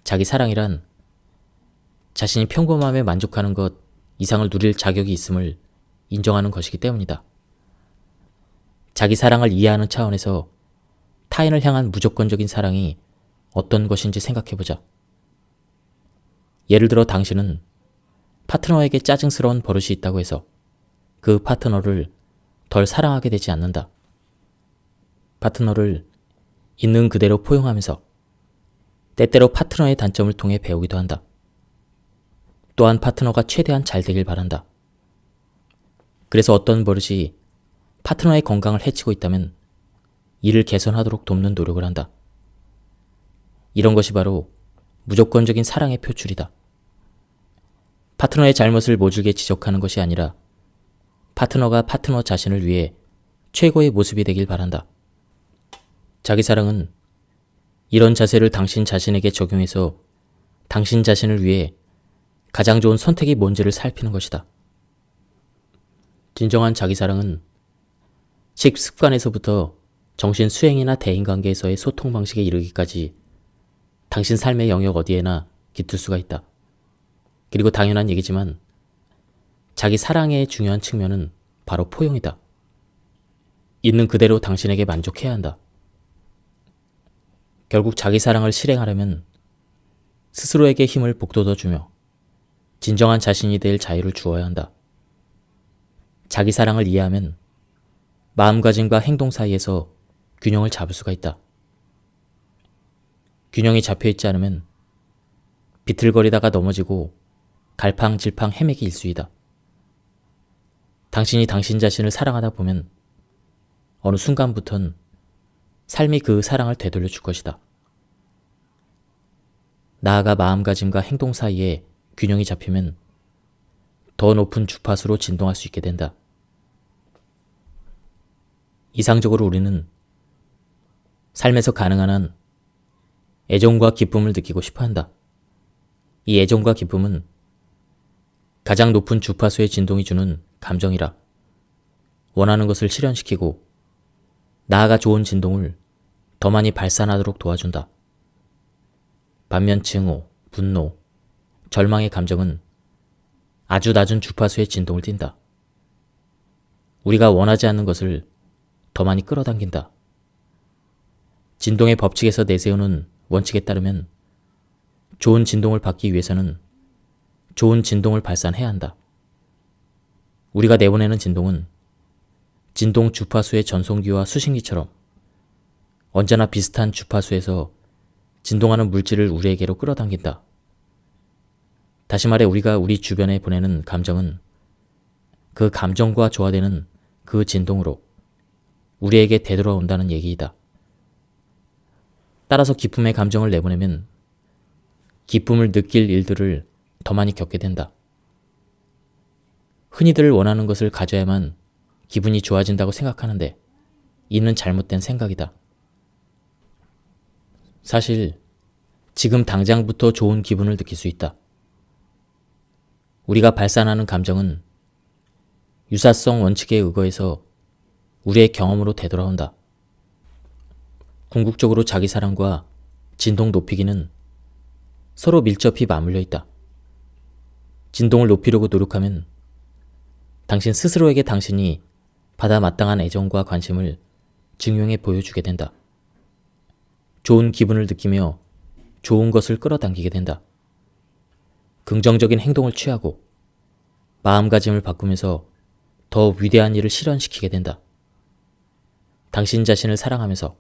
자기 사랑이란 자신이 평범함에 만족하는 것 이상을 누릴 자격이 있음을 인정하는 것이기 때문이다. 자기 사랑을 이해하는 차원에서 타인을 향한 무조건적인 사랑이 어떤 것인지 생각해보자. 예를 들어 당신은 파트너에게 짜증스러운 버릇이 있다고 해서 그 파트너를 덜 사랑하게 되지 않는다. 파트너를 있는 그대로 포용하면서 때때로 파트너의 단점을 통해 배우기도 한다. 또한 파트너가 최대한 잘 되길 바란다. 그래서 어떤 버릇이 파트너의 건강을 해치고 있다면 이를 개선하도록 돕는 노력을 한다. 이런 것이 바로 무조건적인 사랑의 표출이다. 파트너의 잘못을 모질게 지적하는 것이 아니라 파트너가 파트너 자신을 위해 최고의 모습이 되길 바란다. 자기 사랑은 이런 자세를 당신 자신에게 적용해서 당신 자신을 위해 가장 좋은 선택이 뭔지를 살피는 것이다. 진정한 자기 사랑은 식습관에서부터 정신 수행이나 대인관계에서의 소통 방식에 이르기까지 당신 삶의 영역 어디에나 깃들 수가 있다. 그리고 당연한 얘기지만 자기 사랑의 중요한 측면은 바로 포용이다. 있는 그대로 당신에게 만족해야 한다. 결국 자기 사랑을 실행하려면 스스로에게 힘을 북돋아주며 진정한 자신이 될 자유를 주어야 한다. 자기 사랑을 이해하면 마음가짐과 행동 사이에서 균형을 잡을 수가 있다. 균형이 잡혀있지 않으면 비틀거리다가 넘어지고 갈팡질팡 헤매기 일쑤이다. 당신이 당신 자신을 사랑하다 보면 어느 순간부턴 삶이 그 사랑을 되돌려 줄 것이다. 나아가 마음가짐과 행동 사이에 균형이 잡히면 더 높은 주파수로 진동할 수 있게 된다. 이상적으로 우리는 삶에서 가능한 한 애정과 기쁨을 느끼고 싶어 한다. 이 애정과 기쁨은 가장 높은 주파수의 진동이 주는 감정이라 원하는 것을 실현시키고 나아가 좋은 진동을 더 많이 발산하도록 도와준다. 반면 증오, 분노, 절망의 감정은 아주 낮은 주파수의 진동을 띈다. 우리가 원하지 않는 것을 더 많이 끌어당긴다. 진동의 법칙에서 내세우는 원칙에 따르면 좋은 진동을 받기 위해서는 좋은 진동을 발산해야 한다. 우리가 내보내는 진동은 진동 주파수의 전송기와 수신기처럼 언제나 비슷한 주파수에서 진동하는 물질을 우리에게로 끌어당긴다. 다시 말해 우리가 우리 주변에 보내는 감정은 그 감정과 조화되는 그 진동으로 우리에게 되돌아온다는 얘기이다. 따라서 기쁨의 감정을 내보내면 기쁨을 느낄 일들을 더 많이 겪게 된다. 흔히들 원하는 것을 가져야만 기분이 좋아진다고 생각하는데 이는 잘못된 생각이다. 사실 지금 당장부터 좋은 기분을 느낄 수 있다. 우리가 발산하는 감정은 유사성 원칙에 의거해서 우리의 경험으로 되돌아온다. 궁극적으로 자기 사랑과 진동 높이기는 서로 밀접히 맞물려 있다. 진동을 높이려고 노력하면 당신 스스로에게 당신이 받아 마땅한 애정과 관심을 증명해 보여주게 된다. 좋은 기분을 느끼며 좋은 것을 끌어당기게 된다. 긍정적인 행동을 취하고 마음가짐을 바꾸면서 더 위대한 일을 실현시키게 된다. 당신 자신을 사랑하면서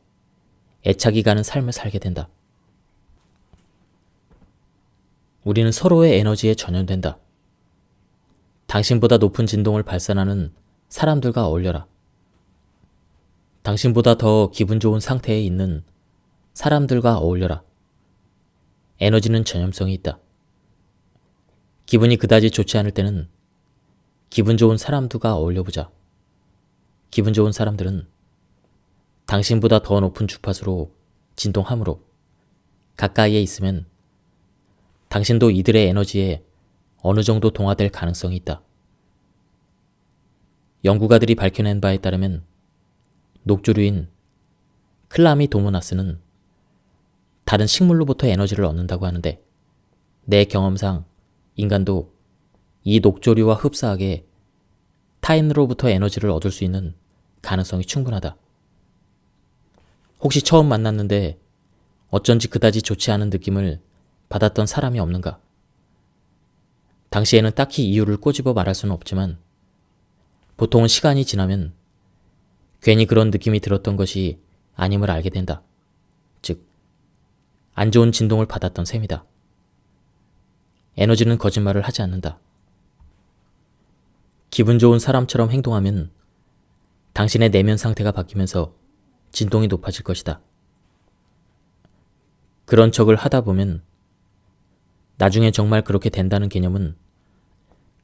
애착이 가는 삶을 살게 된다. 우리는 서로의 에너지에 전염된다. 당신보다 높은 진동을 발산하는 사람들과 어울려라. 당신보다 더 기분 좋은 상태에 있는 사람들과 어울려라. 에너지는 전염성이 있다. 기분이 그다지 좋지 않을 때는 기분 좋은 사람들과 어울려보자. 기분 좋은 사람들은 당신보다 더 높은 주파수로 진동하므로 가까이에 있으면 당신도 이들의 에너지에 어느 정도 동화될 가능성이 있다. 연구가들이 밝혀낸 바에 따르면 녹조류인 클라미도모나스는 다른 식물로부터 에너지를 얻는다고 하는데 내 경험상 인간도 이 녹조류와 흡사하게 타인으로부터 에너지를 얻을 수 있는 가능성이 충분하다. 혹시 처음 만났는데 어쩐지 그다지 좋지 않은 느낌을 받았던 사람이 없는가? 당시에는 딱히 이유를 꼬집어 말할 수는 없지만 보통은 시간이 지나면 괜히 그런 느낌이 들었던 것이 아님을 알게 된다. 즉, 안 좋은 진동을 받았던 셈이다. 에너지는 거짓말을 하지 않는다. 기분 좋은 사람처럼 행동하면 당신의 내면 상태가 바뀌면서 진동이 높아질 것이다. 그런 척을 하다 보면 나중에 정말 그렇게 된다는 개념은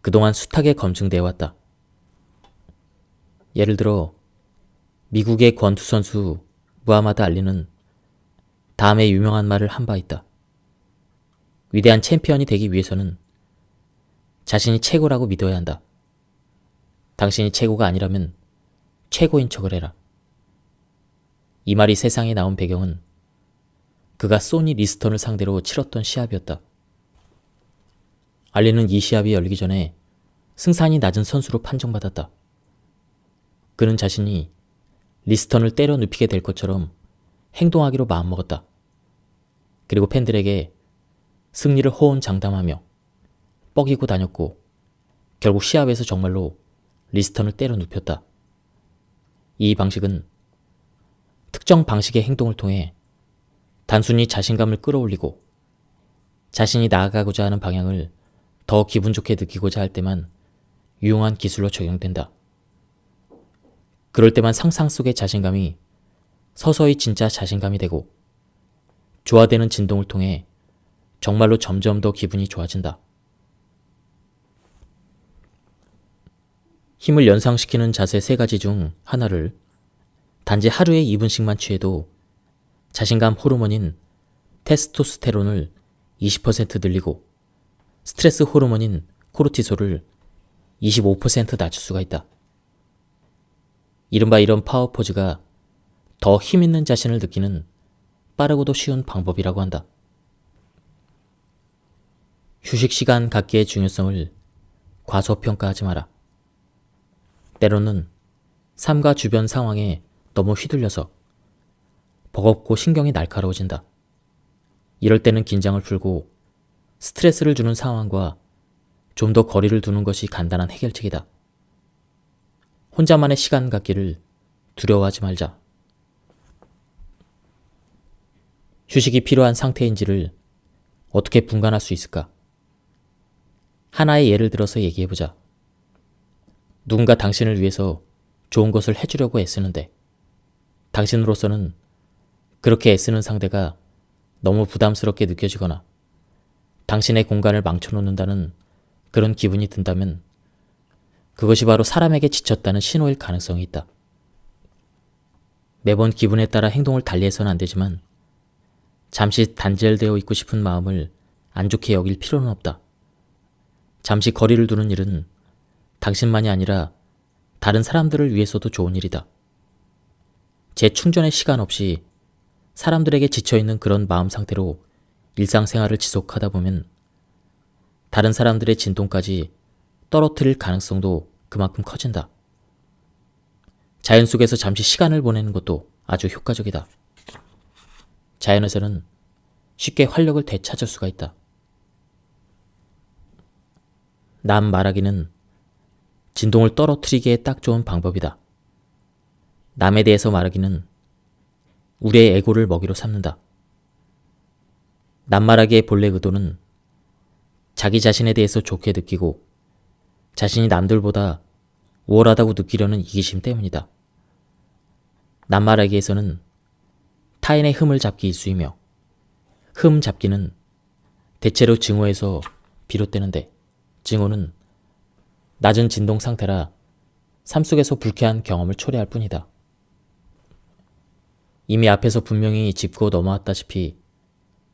그동안 숱하게 검증되어 왔다. 예를 들어 미국의 권투 선수 무하마드 알리는 다음에 유명한 말을 한 바 있다. 위대한 챔피언이 되기 위해서는 자신이 최고라고 믿어야 한다. 당신이 최고가 아니라면 최고인 척을 해라. 이 말이 세상에 나온 배경은 그가 소니 리스턴을 상대로 치렀던 시합이었다. 알리는 이 시합이 열리기 전에 승산이 낮은 선수로 판정받았다. 그는 자신이 리스턴을 때려 눕히게 될 것처럼 행동하기로 마음먹었다. 그리고 팬들에게 승리를 호언장담하며 뻐기고 다녔고 결국 시합에서 정말로 리스턴을 때려 눕혔다. 이 방식은 특정 방식의 행동을 통해 단순히 자신감을 끌어올리고 자신이 나아가고자 하는 방향을 더 기분 좋게 느끼고자 할 때만 유용한 기술로 적용된다. 그럴 때만 상상 속의 자신감이 서서히 진짜 자신감이 되고 조화되는 진동을 통해 정말로 점점 더 기분이 좋아진다. 힘을 연상시키는 자세 3가지 중 하나를 단지 하루에 2분씩만 취해도 자신감 호르몬인 테스토스테론을 20% 늘리고 스트레스 호르몬인 코르티솔을 25% 낮출 수가 있다. 이른바 이런 파워 포즈가 더 힘있는 자신을 느끼는 빠르고도 쉬운 방법이라고 한다. 휴식 시간 갖기의 중요성을 과소평가하지 마라. 때로는 삶과 주변 상황에 너무 휘둘려서 버겁고 신경이 날카로워진다. 이럴 때는 긴장을 풀고 스트레스를 주는 상황과 좀 더 거리를 두는 것이 간단한 해결책이다. 혼자만의 시간 갖기를 두려워하지 말자. 휴식이 필요한 상태인지를 어떻게 분간할 수 있을까? 하나의 예를 들어서 얘기해보자. 누군가 당신을 위해서 좋은 것을 해주려고 애쓰는데 당신으로서는 그렇게 애쓰는 상대가 너무 부담스럽게 느껴지거나 당신의 공간을 망쳐놓는다는 그런 기분이 든다면 그것이 바로 사람에게 지쳤다는 신호일 가능성이 있다. 매번 기분에 따라 행동을 달리해서는 안 되지만 잠시 단절되어 있고 싶은 마음을 안 좋게 여길 필요는 없다. 잠시 거리를 두는 일은 당신만이 아니라 다른 사람들을 위해서도 좋은 일이다. 재충전의 시간 없이 사람들에게 지쳐있는 그런 마음 상태로 일상생활을 지속하다 보면 다른 사람들의 진동까지 떨어뜨릴 가능성도 그만큼 커진다. 자연 속에서 잠시 시간을 보내는 것도 아주 효과적이다. 자연에서는 쉽게 활력을 되찾을 수가 있다. 남 말하기는 진동을 떨어뜨리기에 딱 좋은 방법이다. 남에 대해서 말하기는 우리의 에고를 먹이로 삼는다. 남 말하기의 본래 의도는 자기 자신에 대해서 좋게 느끼고 자신이 남들보다 우월하다고 느끼려는 이기심 때문이다. 남 말하기에서는 타인의 흠을 잡기 일쑤이며 흠 잡기는 대체로 증오에서 비롯되는데 증오는 낮은 진동 상태라 삶 속에서 불쾌한 경험을 초래할 뿐이다. 이미 앞에서 분명히 짚고 넘어왔다시피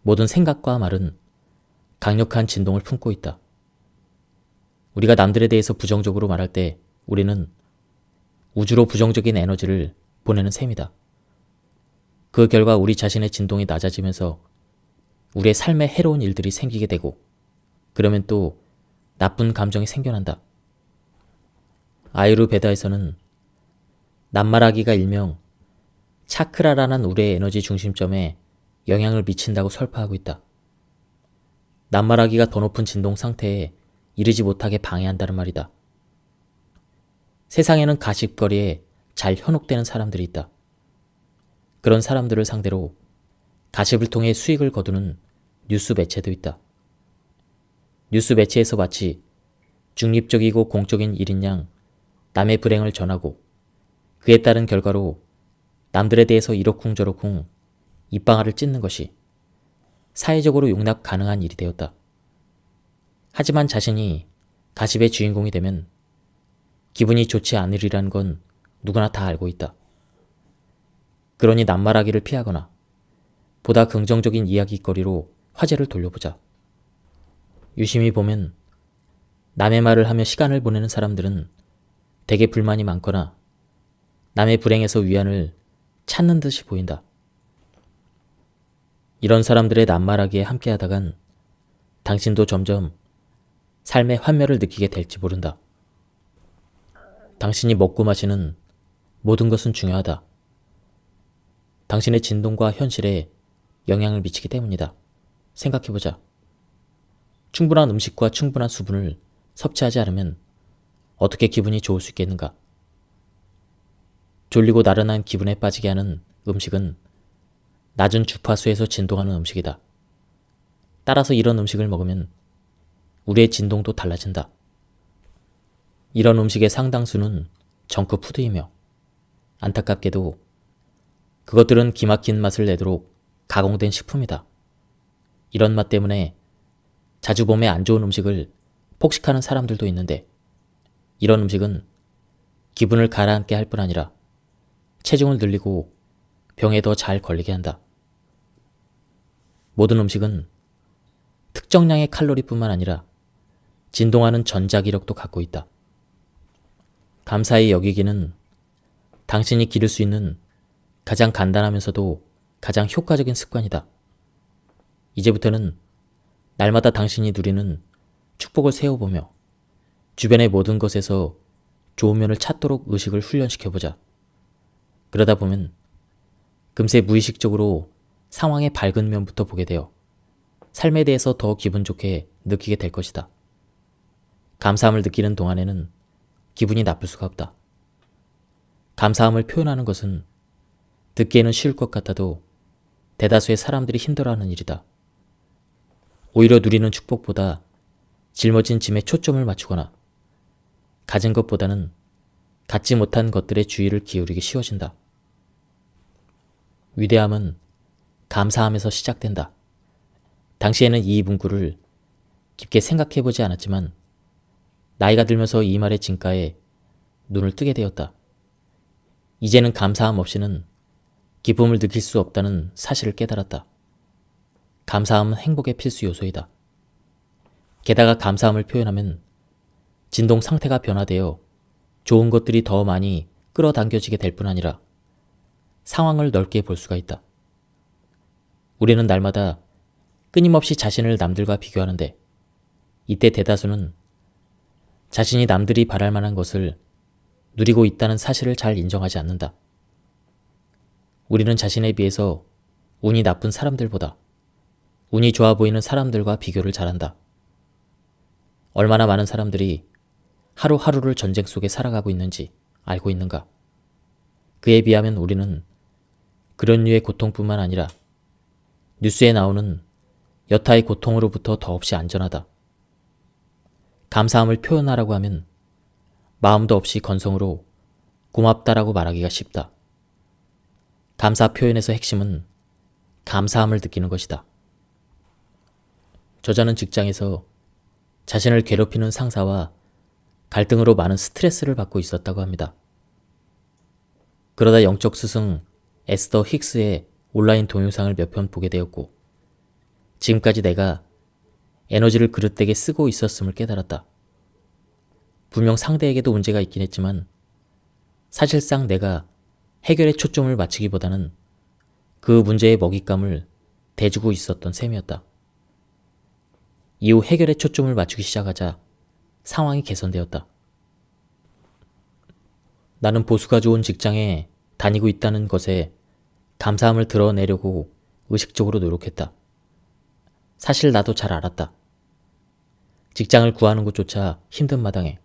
모든 생각과 말은 강력한 진동을 품고 있다. 우리가 남들에 대해서 부정적으로 말할 때 우리는 우주로 부정적인 에너지를 보내는 셈이다. 그 결과 우리 자신의 진동이 낮아지면서 우리의 삶에 해로운 일들이 생기게 되고 그러면 또 나쁜 감정이 생겨난다. 아유르베다에서는 낱말하기가 일명 차크라라는 우리의 에너지 중심점에 영향을 미친다고 설파하고 있다. 낱말하기가 더 높은 진동 상태에 이르지 못하게 방해한다는 말이다. 세상에는 가십거리에 잘 현혹되는 사람들이 있다. 그런 사람들을 상대로 가십을 통해 수익을 거두는 뉴스 매체도 있다. 뉴스 매체에서 마치 중립적이고 공적인 일인 양 남의 불행을 전하고 그에 따른 결과로 남들에 대해서 이러쿵저러쿵 입방아를 찢는 것이 사회적으로 용납 가능한 일이 되었다. 하지만 자신이 가십의 주인공이 되면 기분이 좋지 않으리라는 건 누구나 다 알고 있다. 그러니 낱말하기를 피하거나 보다 긍정적인 이야기거리로 화제를 돌려보자. 유심히 보면 남의 말을 하며 시간을 보내는 사람들은 되게 불만이 많거나 남의 불행에서 위안을 찾는 듯이 보인다. 이런 사람들의 낱말하기에 함께하다간 당신도 점점 삶의 환멸을 느끼게 될지 모른다. 당신이 먹고 마시는 모든 것은 중요하다. 당신의 진동과 현실에 영향을 미치기 때문이다. 생각해보자. 충분한 음식과 충분한 수분을 섭취하지 않으면 어떻게 기분이 좋을 수 있겠는가? 졸리고 나른한 기분에 빠지게 하는 음식은 낮은 주파수에서 진동하는 음식이다. 따라서 이런 음식을 먹으면 우리의 진동도 달라진다. 이런 음식의 상당수는 정크푸드이며 안타깝게도 그것들은 기막힌 맛을 내도록 가공된 식품이다. 이런 맛 때문에 자주 몸에 안 좋은 음식을 폭식하는 사람들도 있는데 이런 음식은 기분을 가라앉게 할 뿐 아니라 체중을 늘리고 병에 더 잘 걸리게 한다. 모든 음식은 특정량의 칼로리뿐만 아니라 진동하는 전자기력도 갖고 있다. 감사히 여기기는 당신이 기를 수 있는 가장 간단하면서도 가장 효과적인 습관이다. 이제부터는 날마다 당신이 누리는 축복을 세워보며 주변의 모든 것에서 좋은 면을 찾도록 의식을 훈련시켜보자. 그러다 보면 금세 무의식적으로 상황의 밝은 면부터 보게 되어 삶에 대해서 더 기분 좋게 느끼게 될 것이다. 감사함을 느끼는 동안에는 기분이 나쁠 수가 없다. 감사함을 표현하는 것은 듣기에는 쉬울 것 같아도 대다수의 사람들이 힘들어하는 일이다. 오히려 누리는 축복보다 짊어진 짐에 초점을 맞추거나 가진 것보다는 갖지 못한 것들의 주의를 기울이기 쉬워진다. 위대함은 감사함에서 시작된다. 당시에는 이 문구를 깊게 생각해보지 않았지만 나이가 들면서 이 말의 진가에 눈을 뜨게 되었다. 이제는 감사함 없이는 기쁨을 느낄 수 없다는 사실을 깨달았다. 감사함은 행복의 필수 요소이다. 게다가 감사함을 표현하면 진동 상태가 변화되어 좋은 것들이 더 많이 끌어당겨지게 될 뿐 아니라 상황을 넓게 볼 수가 있다. 우리는 날마다 끊임없이 자신을 남들과 비교하는데 이때 대다수는 자신이 남들이 바랄 만한 것을 누리고 있다는 사실을 잘 인정하지 않는다. 우리는 자신에 비해서 운이 나쁜 사람들보다 운이 좋아 보이는 사람들과 비교를 잘한다. 얼마나 많은 사람들이 하루하루를 전쟁 속에 살아가고 있는지 알고 있는가? 그에 비하면 우리는 그런 류의 고통뿐만 아니라 뉴스에 나오는 여타의 고통으로부터 더없이 안전하다. 감사함을 표현하라고 하면 마음도 없이 건성으로 고맙다라고 말하기가 쉽다. 감사 표현에서 핵심은 감사함을 느끼는 것이다. 저자는 직장에서 자신을 괴롭히는 상사와 갈등으로 많은 스트레스를 받고 있었다고 합니다. 그러다 영적 스승 에스더 힉스의 온라인 동영상을 몇 편 보게 되었고 지금까지 내가 에너지를 그릇되게 쓰고 있었음을 깨달았다. 분명 상대에게도 문제가 있긴 했지만 사실상 내가 해결에 초점을 맞추기보다는 그 문제의 먹잇감을 대주고 있었던 셈이었다. 이후 해결에 초점을 맞추기 시작하자 상황이 개선되었다. 나는 보수가 좋은 직장에 다니고 있다는 것에 감사함을 드러내려고 의식적으로 노력했다. 사실 나도 잘 알았다. 직장을 구하는 것조차 힘든 마당에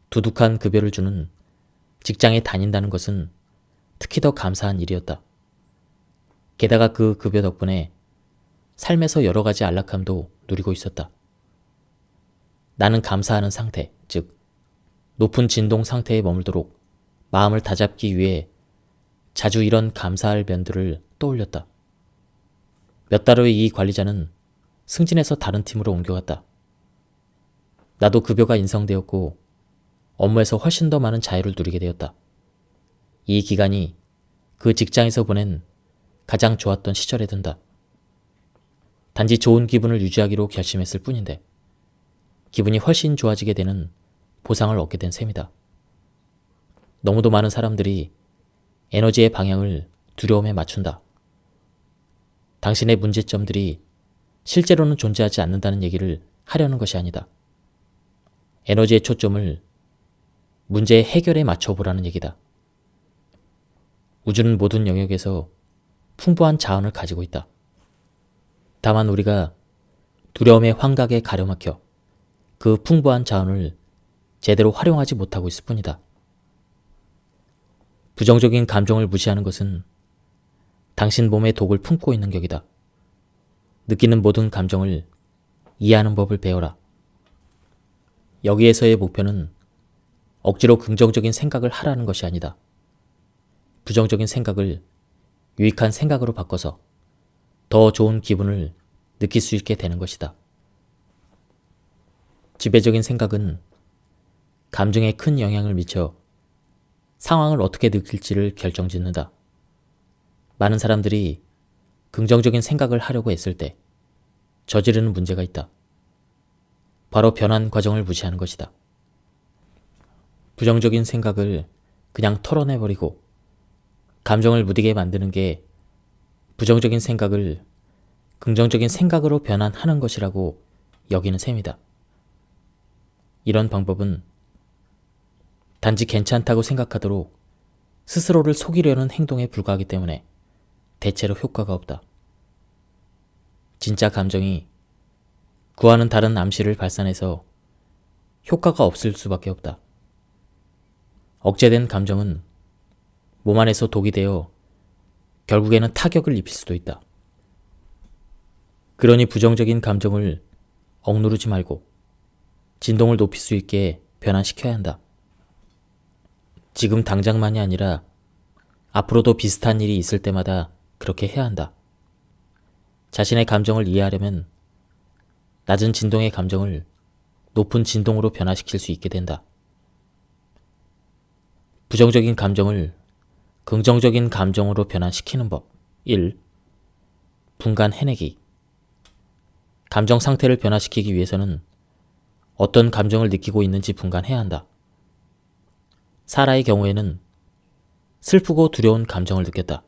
두둑한 급여를 주는 직장에 다닌다는 것은 특히 더 감사한 일이었다. 게다가 그 급여 덕분에 삶에서 여러 가지 안락함도 누리고 있었다. 나는 감사하는 상태, 즉 높은 진동 상태에 머물도록 마음을 다잡기 위해 자주 이런 감사할 면들을 떠올렸다. 몇 달 후에 이 관리자는 승진해서 다른 팀으로 옮겨갔다. 나도 급여가 인상되었고 업무에서 훨씬 더 많은 자유를 누리게 되었다. 이 기간이 그 직장에서 보낸 가장 좋았던 시절에 든다. 단지 좋은 기분을 유지하기로 결심했을 뿐인데 기분이 훨씬 좋아지게 되는 보상을 얻게 된 셈이다. 너무도 많은 사람들이 에너지의 방향을 두려움에 맞춘다. 당신의 문제점들이 실제로는 존재하지 않는다는 얘기를 하려는 것이 아니다. 에너지의 초점을 문제의 해결에 맞춰보라는 얘기다. 우주는 모든 영역에서 풍부한 자원을 가지고 있다. 다만 우리가 두려움의 환각에 가려막혀 그 풍부한 자원을 제대로 활용하지 못하고 있을 뿐이다. 부정적인 감정을 무시하는 것은 당신 몸에 독을 품고 있는 격이다. 느끼는 모든 감정을 이해하는 법을 배워라. 여기에서의 목표는 억지로 긍정적인 생각을 하라는 것이 아니다. 부정적인 생각을 유익한 생각으로 바꿔서 더 좋은 기분을 느낄 수 있게 되는 것이다. 지배적인 생각은 감정에 큰 영향을 미쳐 상황을 어떻게 느낄지를 결정짓는다. 많은 사람들이 긍정적인 생각을 하려고 했을 때 저지르는 문제가 있다. 바로 변환 과정을 무시하는 것이다. 부정적인 생각을 그냥 털어내버리고 감정을 무디게 만드는 게 부정적인 생각을 긍정적인 생각으로 변환하는 것이라고 여기는 셈이다. 이런 방법은 단지 괜찮다고 생각하도록 스스로를 속이려는 행동에 불과하기 때문에 대체로 효과가 없다. 진짜 감정이 구하는 다른 암시를 발산해서 효과가 없을 수밖에 없다. 억제된 감정은 몸 안에서 독이 되어 결국에는 타격을 입힐 수도 있다. 그러니 부정적인 감정을 억누르지 말고 진동을 높일 수 있게 변환시켜야 한다. 지금 당장만이 아니라 앞으로도 비슷한 일이 있을 때마다 그렇게 해야 한다. 자신의 감정을 이해하려면 낮은 진동의 감정을 높은 진동으로 변화시킬 수 있게 된다. 부정적인 감정을 긍정적인 감정으로 변환시키는 법. 1. 분간 해내기. 감정 상태를 변화시키기 위해서는 어떤 감정을 느끼고 있는지 분간해야 한다. 사라의 경우에는 슬프고 두려운 감정을 느꼈다.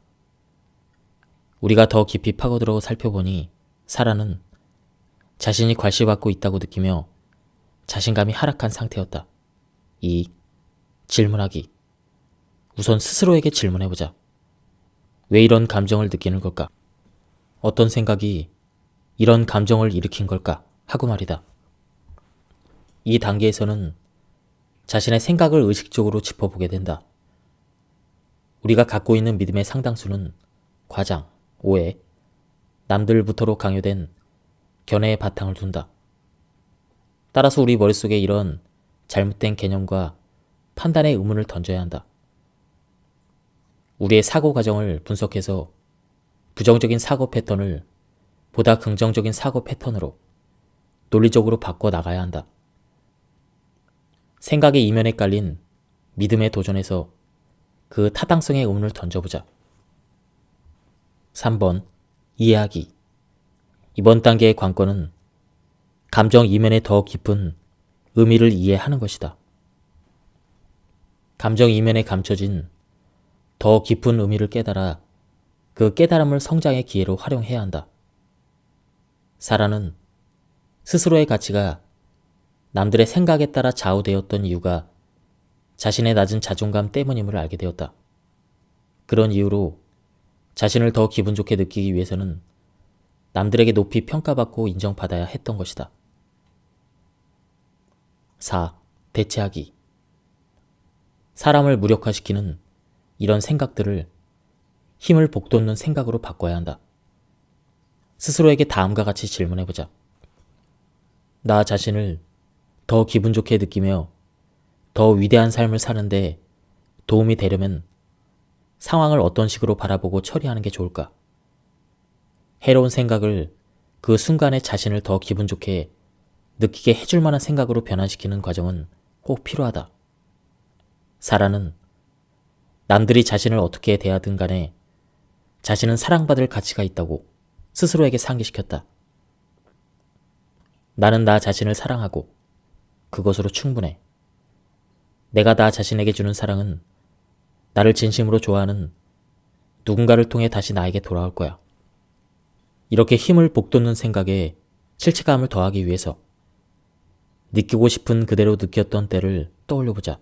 우리가 더 깊이 파고들어 살펴보니 사라는 자신이 괄시받고 있다고 느끼며 자신감이 하락한 상태였다. 2. 질문하기. 우선 스스로에게 질문해보자. 왜 이런 감정을 느끼는 걸까? 어떤 생각이 이런 감정을 일으킨 걸까? 하고 말이다. 이 단계에서는 자신의 생각을 의식적으로 짚어보게 된다. 우리가 갖고 있는 믿음의 상당수는 과장, 오해, 남들부터로 강요된 견해의 바탕을 둔다. 따라서 우리 머릿속에 이런 잘못된 개념과 판단의 의문을 던져야 한다. 우리의 사고 과정을 분석해서 부정적인 사고 패턴을 보다 긍정적인 사고 패턴으로 논리적으로 바꿔 나가야 한다. 생각의 이면에 깔린 믿음에 도전해서 그 타당성의 의문을 던져보자. 3번. 이해하기. 이번 단계의 관건은 감정 이면의 더 깊은 의미를 이해하는 것이다. 감정 이면에 감춰진 더 깊은 의미를 깨달아 그 깨달음을 성장의 기회로 활용해야 한다. 사라는 스스로의 가치가 남들의 생각에 따라 좌우되었던 이유가 자신의 낮은 자존감 때문임을 알게 되었다. 그런 이유로 자신을 더 기분 좋게 느끼기 위해서는 남들에게 높이 평가받고 인정받아야 했던 것이다. 4. 대체하기. 사람을 무력화시키는 이런 생각들을 힘을 북돋는 생각으로 바꿔야 한다. 스스로에게 다음과 같이 질문해보자. 나 자신을 더 기분 좋게 느끼며 더 위대한 삶을 사는데 도움이 되려면 상황을 어떤 식으로 바라보고 처리하는 게 좋을까? 해로운 생각을 그 순간에 자신을 더 기분 좋게 느끼게 해줄 만한 생각으로 변환시키는 과정은 꼭 필요하다. 사라는 남들이 자신을 어떻게 대하든 간에 자신은 사랑받을 가치가 있다고 스스로에게 상기시켰다. 나는 나 자신을 사랑하고 그것으로 충분해. 내가 나 자신에게 주는 사랑은 나를 진심으로 좋아하는 누군가를 통해 다시 나에게 돌아올 거야. 이렇게 힘을 북돋는 생각에 실체감을 더하기 위해서 느끼고 싶은 그대로 느꼈던 때를 떠올려보자.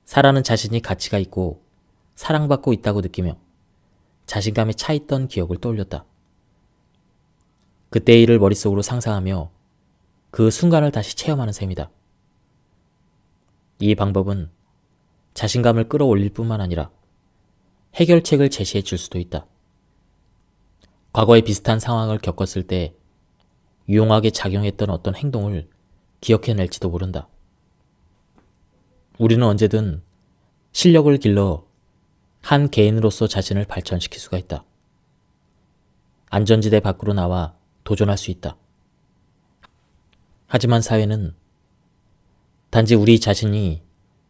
사라는 자신이 가치가 있고 사랑받고 있다고 느끼며 자신감에 차있던 기억을 떠올렸다. 그때의 일을 머릿속으로 상상하며 그 순간을 다시 체험하는 셈이다. 이 방법은 자신감을 끌어올릴 뿐만 아니라 해결책을 제시해 줄 수도 있다. 과거에 비슷한 상황을 겪었을 때 유용하게 작용했던 어떤 행동을 기억해낼지도 모른다. 우리는 언제든 실력을 길러 한 개인으로서 자신을 발전시킬 수가 있다. 안전지대 밖으로 나와 도전할 수 있다. 하지만 사회는 단지 우리 자신이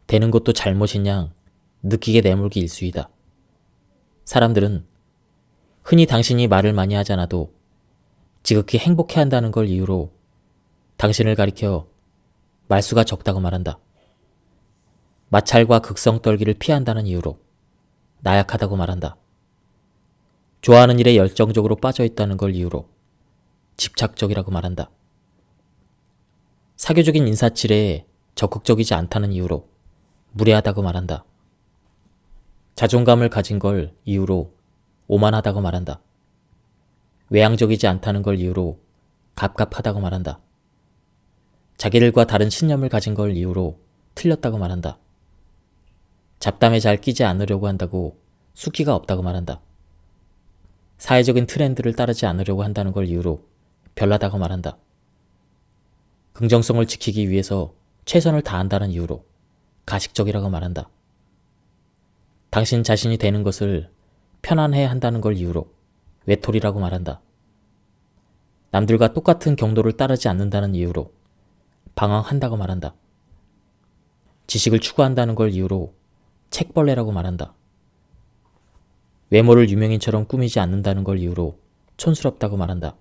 되는 것도 잘못인 양 느끼게 내몰기 일쑤이다. 사람들은 흔히 당신이 말을 많이 하지 않아도 지극히 행복해한다는 걸 이유로 당신을 가리켜 말수가 적다고 말한다. 마찰과 극성 떨기를 피한다는 이유로 나약하다고 말한다. 좋아하는 일에 열정적으로 빠져있다는 걸 이유로 집착적이라고 말한다. 사교적인 인사치레에 적극적이지 않다는 이유로 무례하다고 말한다. 자존감을 가진 걸 이유로 오만하다고 말한다. 외향적이지 않다는 걸 이유로 갑갑하다고 말한다. 자기들과 다른 신념을 가진 걸 이유로 틀렸다고 말한다. 잡담에 잘 끼지 않으려고 한다고 숫기가 없다고 말한다. 사회적인 트렌드를 따르지 않으려고 한다는 걸 이유로 별나다고 말한다. 긍정성을 지키기 위해서 최선을 다한다는 이유로 가식적이라고 말한다. 당신 자신이 되는 것을 편안해 한다는 걸 이유로 외톨이라고 말한다. 남들과 똑같은 경로를 따르지 않는다는 이유로 방황한다고 말한다. 지식을 추구한다는 걸 이유로 책벌레라고 말한다. 외모를 유명인처럼 꾸미지 않는다는 걸 이유로 촌스럽다고 말한다.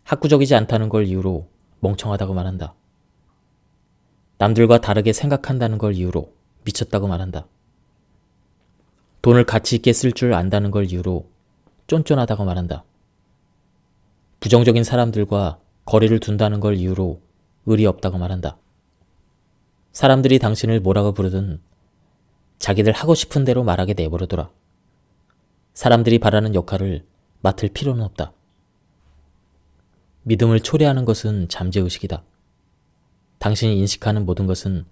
학구적이지 않다는 걸 이유로 멍청하다고 말한다. 남들과 다르게 생각한다는 걸 이유로 미쳤다고 말한다. 돈을 가치 있게 쓸 줄 안다는 걸 이유로 쫀쫀하다고 말한다. 부정적인 사람들과 거리를 둔다는 걸 이유로 의리 없다고 말한다. 사람들이 당신을 뭐라고 부르든 자기들 하고 싶은 대로 말하게 내버려둬라. 사람들이 바라는 역할을 맡을 필요는 없다. 믿음을 초래하는 것은 잠재의식이다. 당신이 인식하는 모든 것은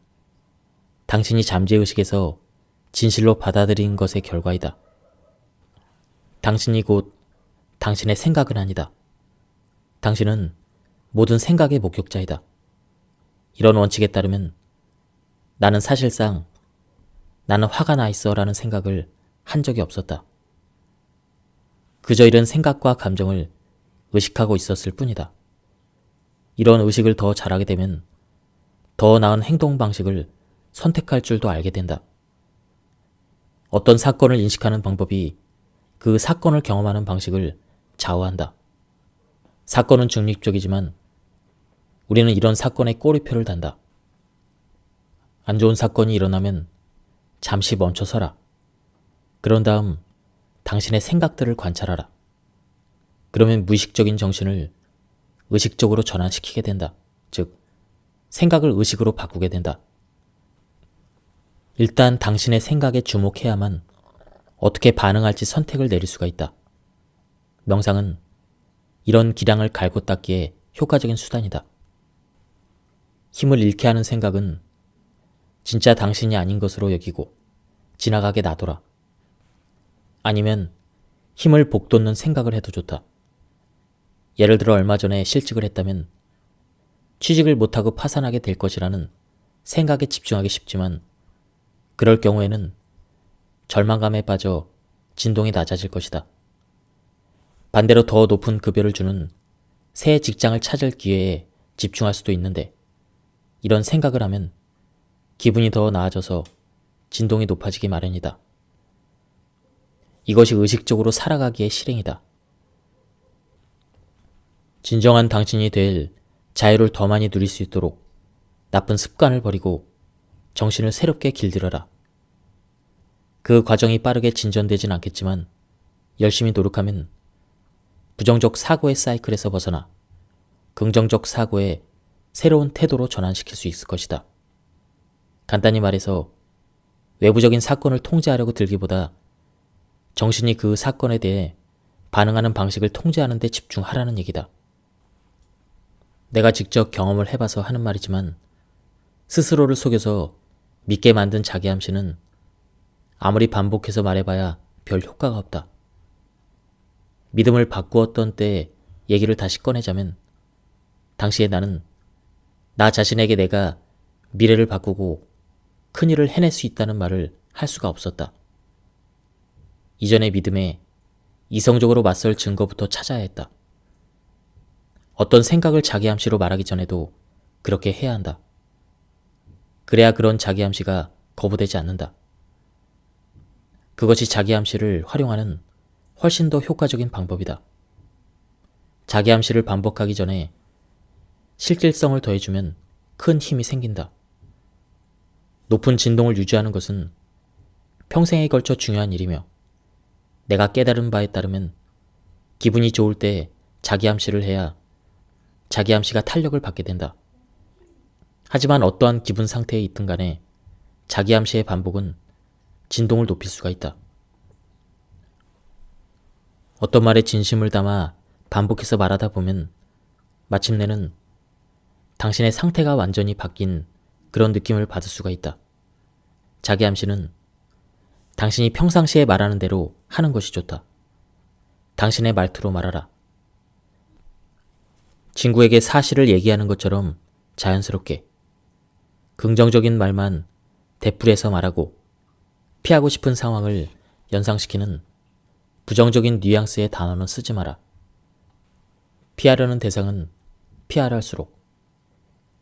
당신이 잠재의식에서 진실로 받아들인 것의 결과이다. 당신이 곧 당신의 생각은 아니다. 당신은 모든 생각의 목격자이다. 이런 원칙에 따르면 나는 사실상 나는 화가 나 있어 라는 생각을 한 적이 없었다. 그저 이런 생각과 감정을 의식하고 있었을 뿐이다. 이런 의식을 더 잘하게 되면 더 나은 행동 방식을 선택할 줄도 알게 된다. 어떤 사건을 인식하는 방법이 그 사건을 경험하는 방식을 좌우한다. 사건은 중립적이지만 우리는 이런 사건에 꼬리표를 단다. 안 좋은 사건이 일어나면 잠시 멈춰서라. 그런 다음 당신의 생각들을 관찰하라. 그러면 무의식적인 정신을 의식적으로 전환시키게 된다. 즉, 생각을 의식으로 바꾸게 된다. 일단 당신의 생각에 주목해야만 어떻게 반응할지 선택을 내릴 수가 있다. 명상은 이런 기량을 갈고 닦기에 효과적인 수단이다. 힘을 잃게 하는 생각은 진짜 당신이 아닌 것으로 여기고 지나가게 놔둬라. 아니면 힘을 복돋는 생각을 해도 좋다. 예를 들어 얼마 전에 실직을 했다면 취직을 못하고 파산하게 될 것이라는 생각에 집중하기 쉽지만 그럴 경우에는 절망감에 빠져 진동이 낮아질 것이다. 반대로 더 높은 급여를 주는 새 직장을 찾을 기회에 집중할 수도 있는데 이런 생각을 하면 기분이 더 나아져서 진동이 높아지기 마련이다. 이것이 의식적으로 살아가기의 실행이다. 진정한 당신이 될 자유를 더 많이 누릴 수 있도록 나쁜 습관을 버리고 정신을 새롭게 길들여라. 그 과정이 빠르게 진전되진 않겠지만 열심히 노력하면 부정적 사고의 사이클에서 벗어나 긍정적 사고의 새로운 태도로 전환시킬 수 있을 것이다. 간단히 말해서 외부적인 사건을 통제하려고 들기보다 정신이 그 사건에 대해 반응하는 방식을 통제하는 데 집중하라는 얘기다. 내가 직접 경험을 해봐서 하는 말이지만 스스로를 속여서 믿게 만든 자기 암시는 아무리 반복해서 말해봐야 별 효과가 없다. 믿음을 바꾸었던 때의 얘기를 다시 꺼내자면 당시에 나는 나 자신에게 내가 미래를 바꾸고 큰일을 해낼 수 있다는 말을 할 수가 없었다. 이전의 믿음에 이성적으로 맞설 증거부터 찾아야 했다. 어떤 생각을 자기 암시로 말하기 전에도 그렇게 해야 한다. 그래야 그런 자기 암시가 거부되지 않는다. 그것이 자기 암시를 활용하는 훨씬 더 효과적인 방법이다. 자기 암시를 반복하기 전에 실질성을 더해주면 큰 힘이 생긴다. 높은 진동을 유지하는 것은 평생에 걸쳐 중요한 일이며 내가 깨달은 바에 따르면 기분이 좋을 때 자기 암시를 해야 자기 암시가 탄력을 받게 된다. 하지만 어떠한 기분 상태에 있든 간에 자기 암시의 반복은 진동을 높일 수가 있다. 어떤 말에 진심을 담아 반복해서 말하다 보면 마침내는 당신의 상태가 완전히 바뀐 그런 느낌을 받을 수가 있다. 자기 암시는 당신이 평상시에 말하는 대로 하는 것이 좋다. 당신의 말투로 말하라. 친구에게 사실을 얘기하는 것처럼 자연스럽게 긍정적인 말만 되풀이해서 말하고 피하고 싶은 상황을 연상시키는 부정적인 뉘앙스의 단어는 쓰지 마라. 피하려는 대상은 피하려 할수록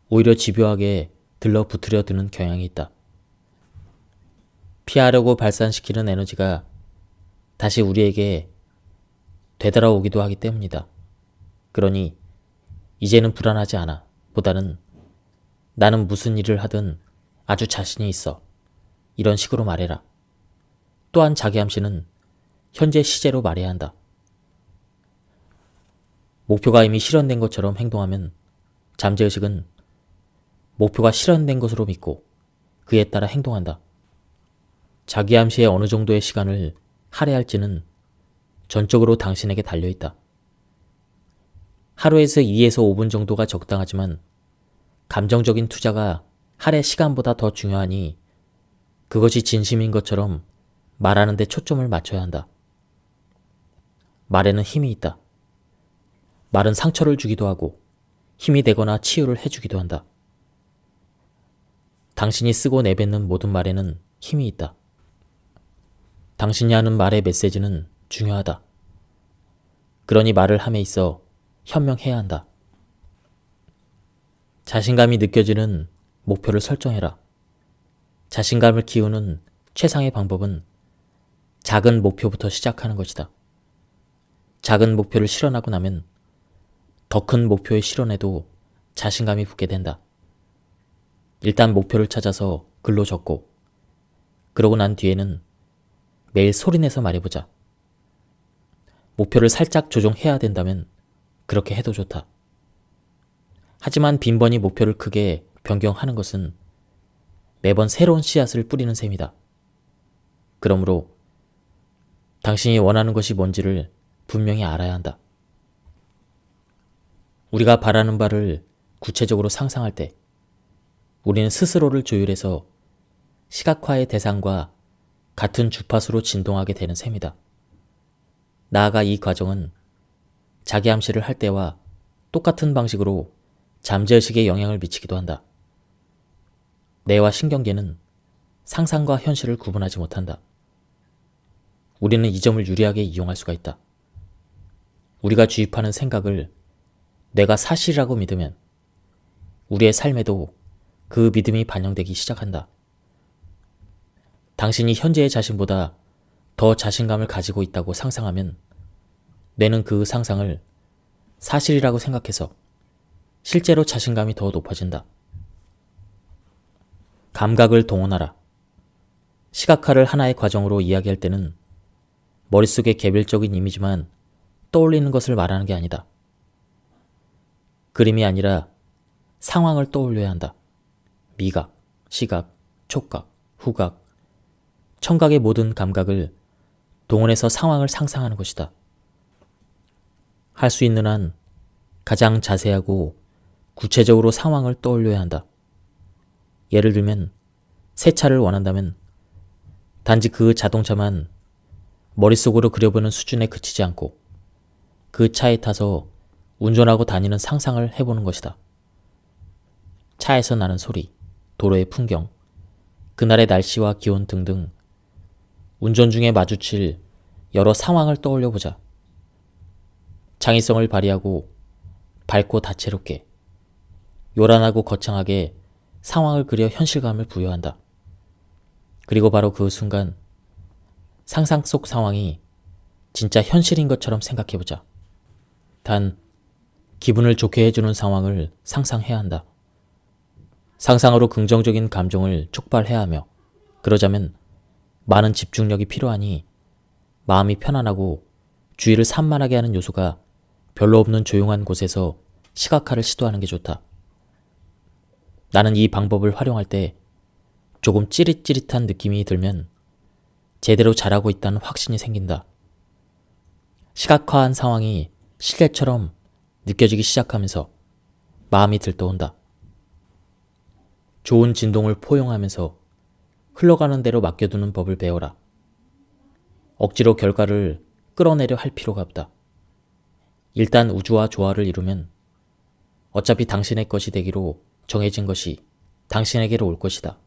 오히려 집요하게 들러붙으려 드는 경향이 있다. 피하려고 발산시키는 에너지가 다시 우리에게 되돌아오기도 하기 때문이다. 그러니 이제는 불안하지 않아 보다는 나는 무슨 일을 하든 아주 자신이 있어. 이런 식으로 말해라. 또한 자기 암시는 현재 시제로 말해야 한다. 목표가 이미 실현된 것처럼 행동하면 잠재의식은 목표가 실현된 것으로 믿고 그에 따라 행동한다. 자기 암시에 어느 정도의 시간을 할애할지는 전적으로 당신에게 달려있다. 하루에서 2에서 5분 정도가 적당하지만 감정적인 투자가 할애 시간보다 더 중요하니 그것이 진심인 것처럼 말하는 데 초점을 맞춰야 한다. 말에는 힘이 있다. 말은 상처를 주기도 하고 힘이 되거나 치유를 해주기도 한다. 당신이 쓰고 내뱉는 모든 말에는 힘이 있다. 당신이 하는 말의 메시지는 중요하다. 그러니 말을 함에 있어 현명해야 한다. 자신감이 느껴지는 목표를 설정해라. 자신감을 키우는 최상의 방법은 작은 목표부터 시작하는 것이다. 작은 목표를 실현하고 나면 더 큰 목표의 실현에도 자신감이 붙게 된다. 일단 목표를 찾아서 글로 적고 그러고 난 뒤에는 매일 소리내서 말해보자. 목표를 살짝 조정해야 된다면 그렇게 해도 좋다. 하지만 빈번히 목표를 크게 변경하는 것은 매번 새로운 씨앗을 뿌리는 셈이다. 그러므로 당신이 원하는 것이 뭔지를 분명히 알아야 한다. 우리가 바라는 바를 구체적으로 상상할 때 우리는 스스로를 조율해서 시각화의 대상과 같은 주파수로 진동하게 되는 셈이다. 나아가 이 과정은 자기 암시를 할 때와 똑같은 방식으로 잠재의식에 영향을 미치기도 한다. 뇌와 신경계는 상상과 현실을 구분하지 못한다. 우리는 이 점을 유리하게 이용할 수가 있다. 우리가 주입하는 생각을 뇌가 사실이라고 믿으면 우리의 삶에도 그 믿음이 반영되기 시작한다. 당신이 현재의 자신보다 더 자신감을 가지고 있다고 상상하면 뇌는 그 상상을 사실이라고 생각해서 실제로 자신감이 더 높아진다. 감각을 동원하라. 시각화를 하나의 과정으로 이야기할 때는 머릿속의 개별적인 이미지만 떠올리는 것을 말하는 게 아니다. 그림이 아니라 상황을 떠올려야 한다. 미각, 시각, 촉각, 후각, 청각의 모든 감각을 동원해서 상황을 상상하는 것이다. 할 수 있는 한 가장 자세하고 구체적으로 상황을 떠올려야 한다. 예를 들면 새 차를 원한다면 단지 그 자동차만 머릿속으로 그려보는 수준에 그치지 않고 그 차에 타서 운전하고 다니는 상상을 해보는 것이다. 차에서 나는 소리, 도로의 풍경, 그날의 날씨와 기온 등등 운전 중에 마주칠 여러 상황을 떠올려보자. 창의성을 발휘하고 밝고 다채롭게, 요란하고 거창하게 상황을 그려 현실감을 부여한다. 그리고 바로 그 순간 상상 속 상황이 진짜 현실인 것처럼 생각해보자. 단, 기분을 좋게 해주는 상황을 상상해야 한다. 상상으로 긍정적인 감정을 촉발해야 하며 그러자면 많은 집중력이 필요하니 마음이 편안하고 주의를 산만하게 하는 요소가 별로 없는 조용한 곳에서 시각화를 시도하는 게 좋다. 나는 이 방법을 활용할 때 조금 찌릿찌릿한 느낌이 들면 제대로 잘하고 있다는 확신이 생긴다. 시각화한 상황이 실내처럼 느껴지기 시작하면서 마음이 들떠온다. 좋은 진동을 포용하면서 흘러가는 대로 맡겨두는 법을 배워라. 억지로 결과를 끌어내려 할 필요가 없다. 일단 우주와 조화를 이루면 어차피 당신의 것이 되기로 정해진 것이 당신에게로 올 것이다.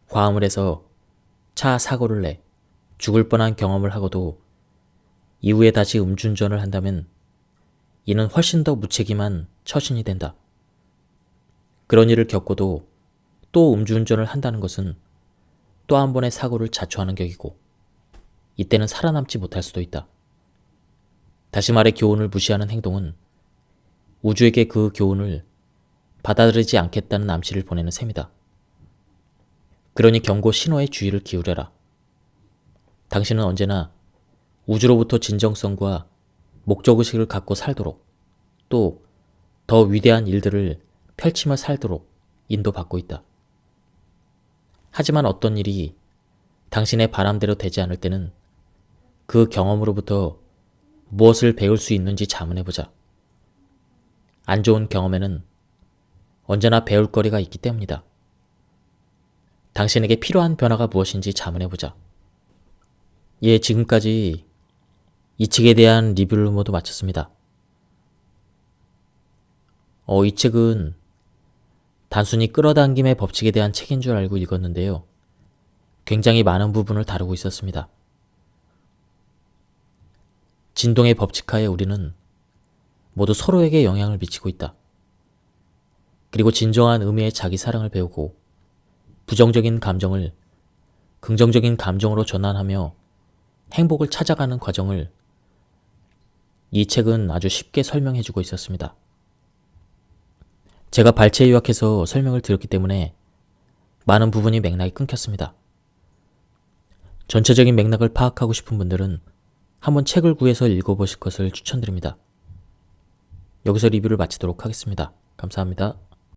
과음을 해서 차 사고를 내 죽을 뻔한 경험을 하고도 이후에 다시 음주운전을 한다면 이는 훨씬 더 무책임한 처신이 된다. 그런 일을 겪고도 또 음주운전을 한다는 것은 또 한 번의 사고를 자초하는 격이고 이때는 살아남지 못할 수도 있다. 다시 말해 교훈을 무시하는 행동은 우주에게 그 교훈을 받아들이지 않겠다는 암시를 보내는 셈이다. 그러니 경고 신호에 주의를 기울여라. 당신은 언제나 우주로부터 진정성과 목적의식을 갖고 살도록 또 더 위대한 일들을 펼치며 살도록 인도받고 있다. 하지만 어떤 일이 당신의 바람대로 되지 않을 때는 그 경험으로부터 무엇을 배울 수 있는지 자문해보자. 안 좋은 경험에는 언제나 배울 거리가 있기 때문이다. 당신에게 필요한 변화가 무엇인지 자문해보자. 예, 지금까지 이 책에 대한 리뷰를 모두 마쳤습니다. 이 책은 단순히 끌어당김의 법칙에 대한 책인 줄 알고 읽었는데요. 굉장히 많은 부분을 다루고 있었습니다. 진동의 법칙하에 우리는 모두 서로에게 영향을 미치고 있다. 그리고 진정한 의미의 자기 사랑을 배우고 부정적인 감정을 긍정적인 감정으로 전환하며 행복을 찾아가는 과정을 이 책은 아주 쉽게 설명해주고 있었습니다. 제가 발췌 요약해서 설명을 드렸기 때문에 많은 부분이 맥락이 끊겼습니다. 전체적인 맥락을 파악하고 싶은 분들은 한번 책을 구해서 읽어보실 것을 추천드립니다. 여기서 리뷰를 마치도록 하겠습니다. 감사합니다.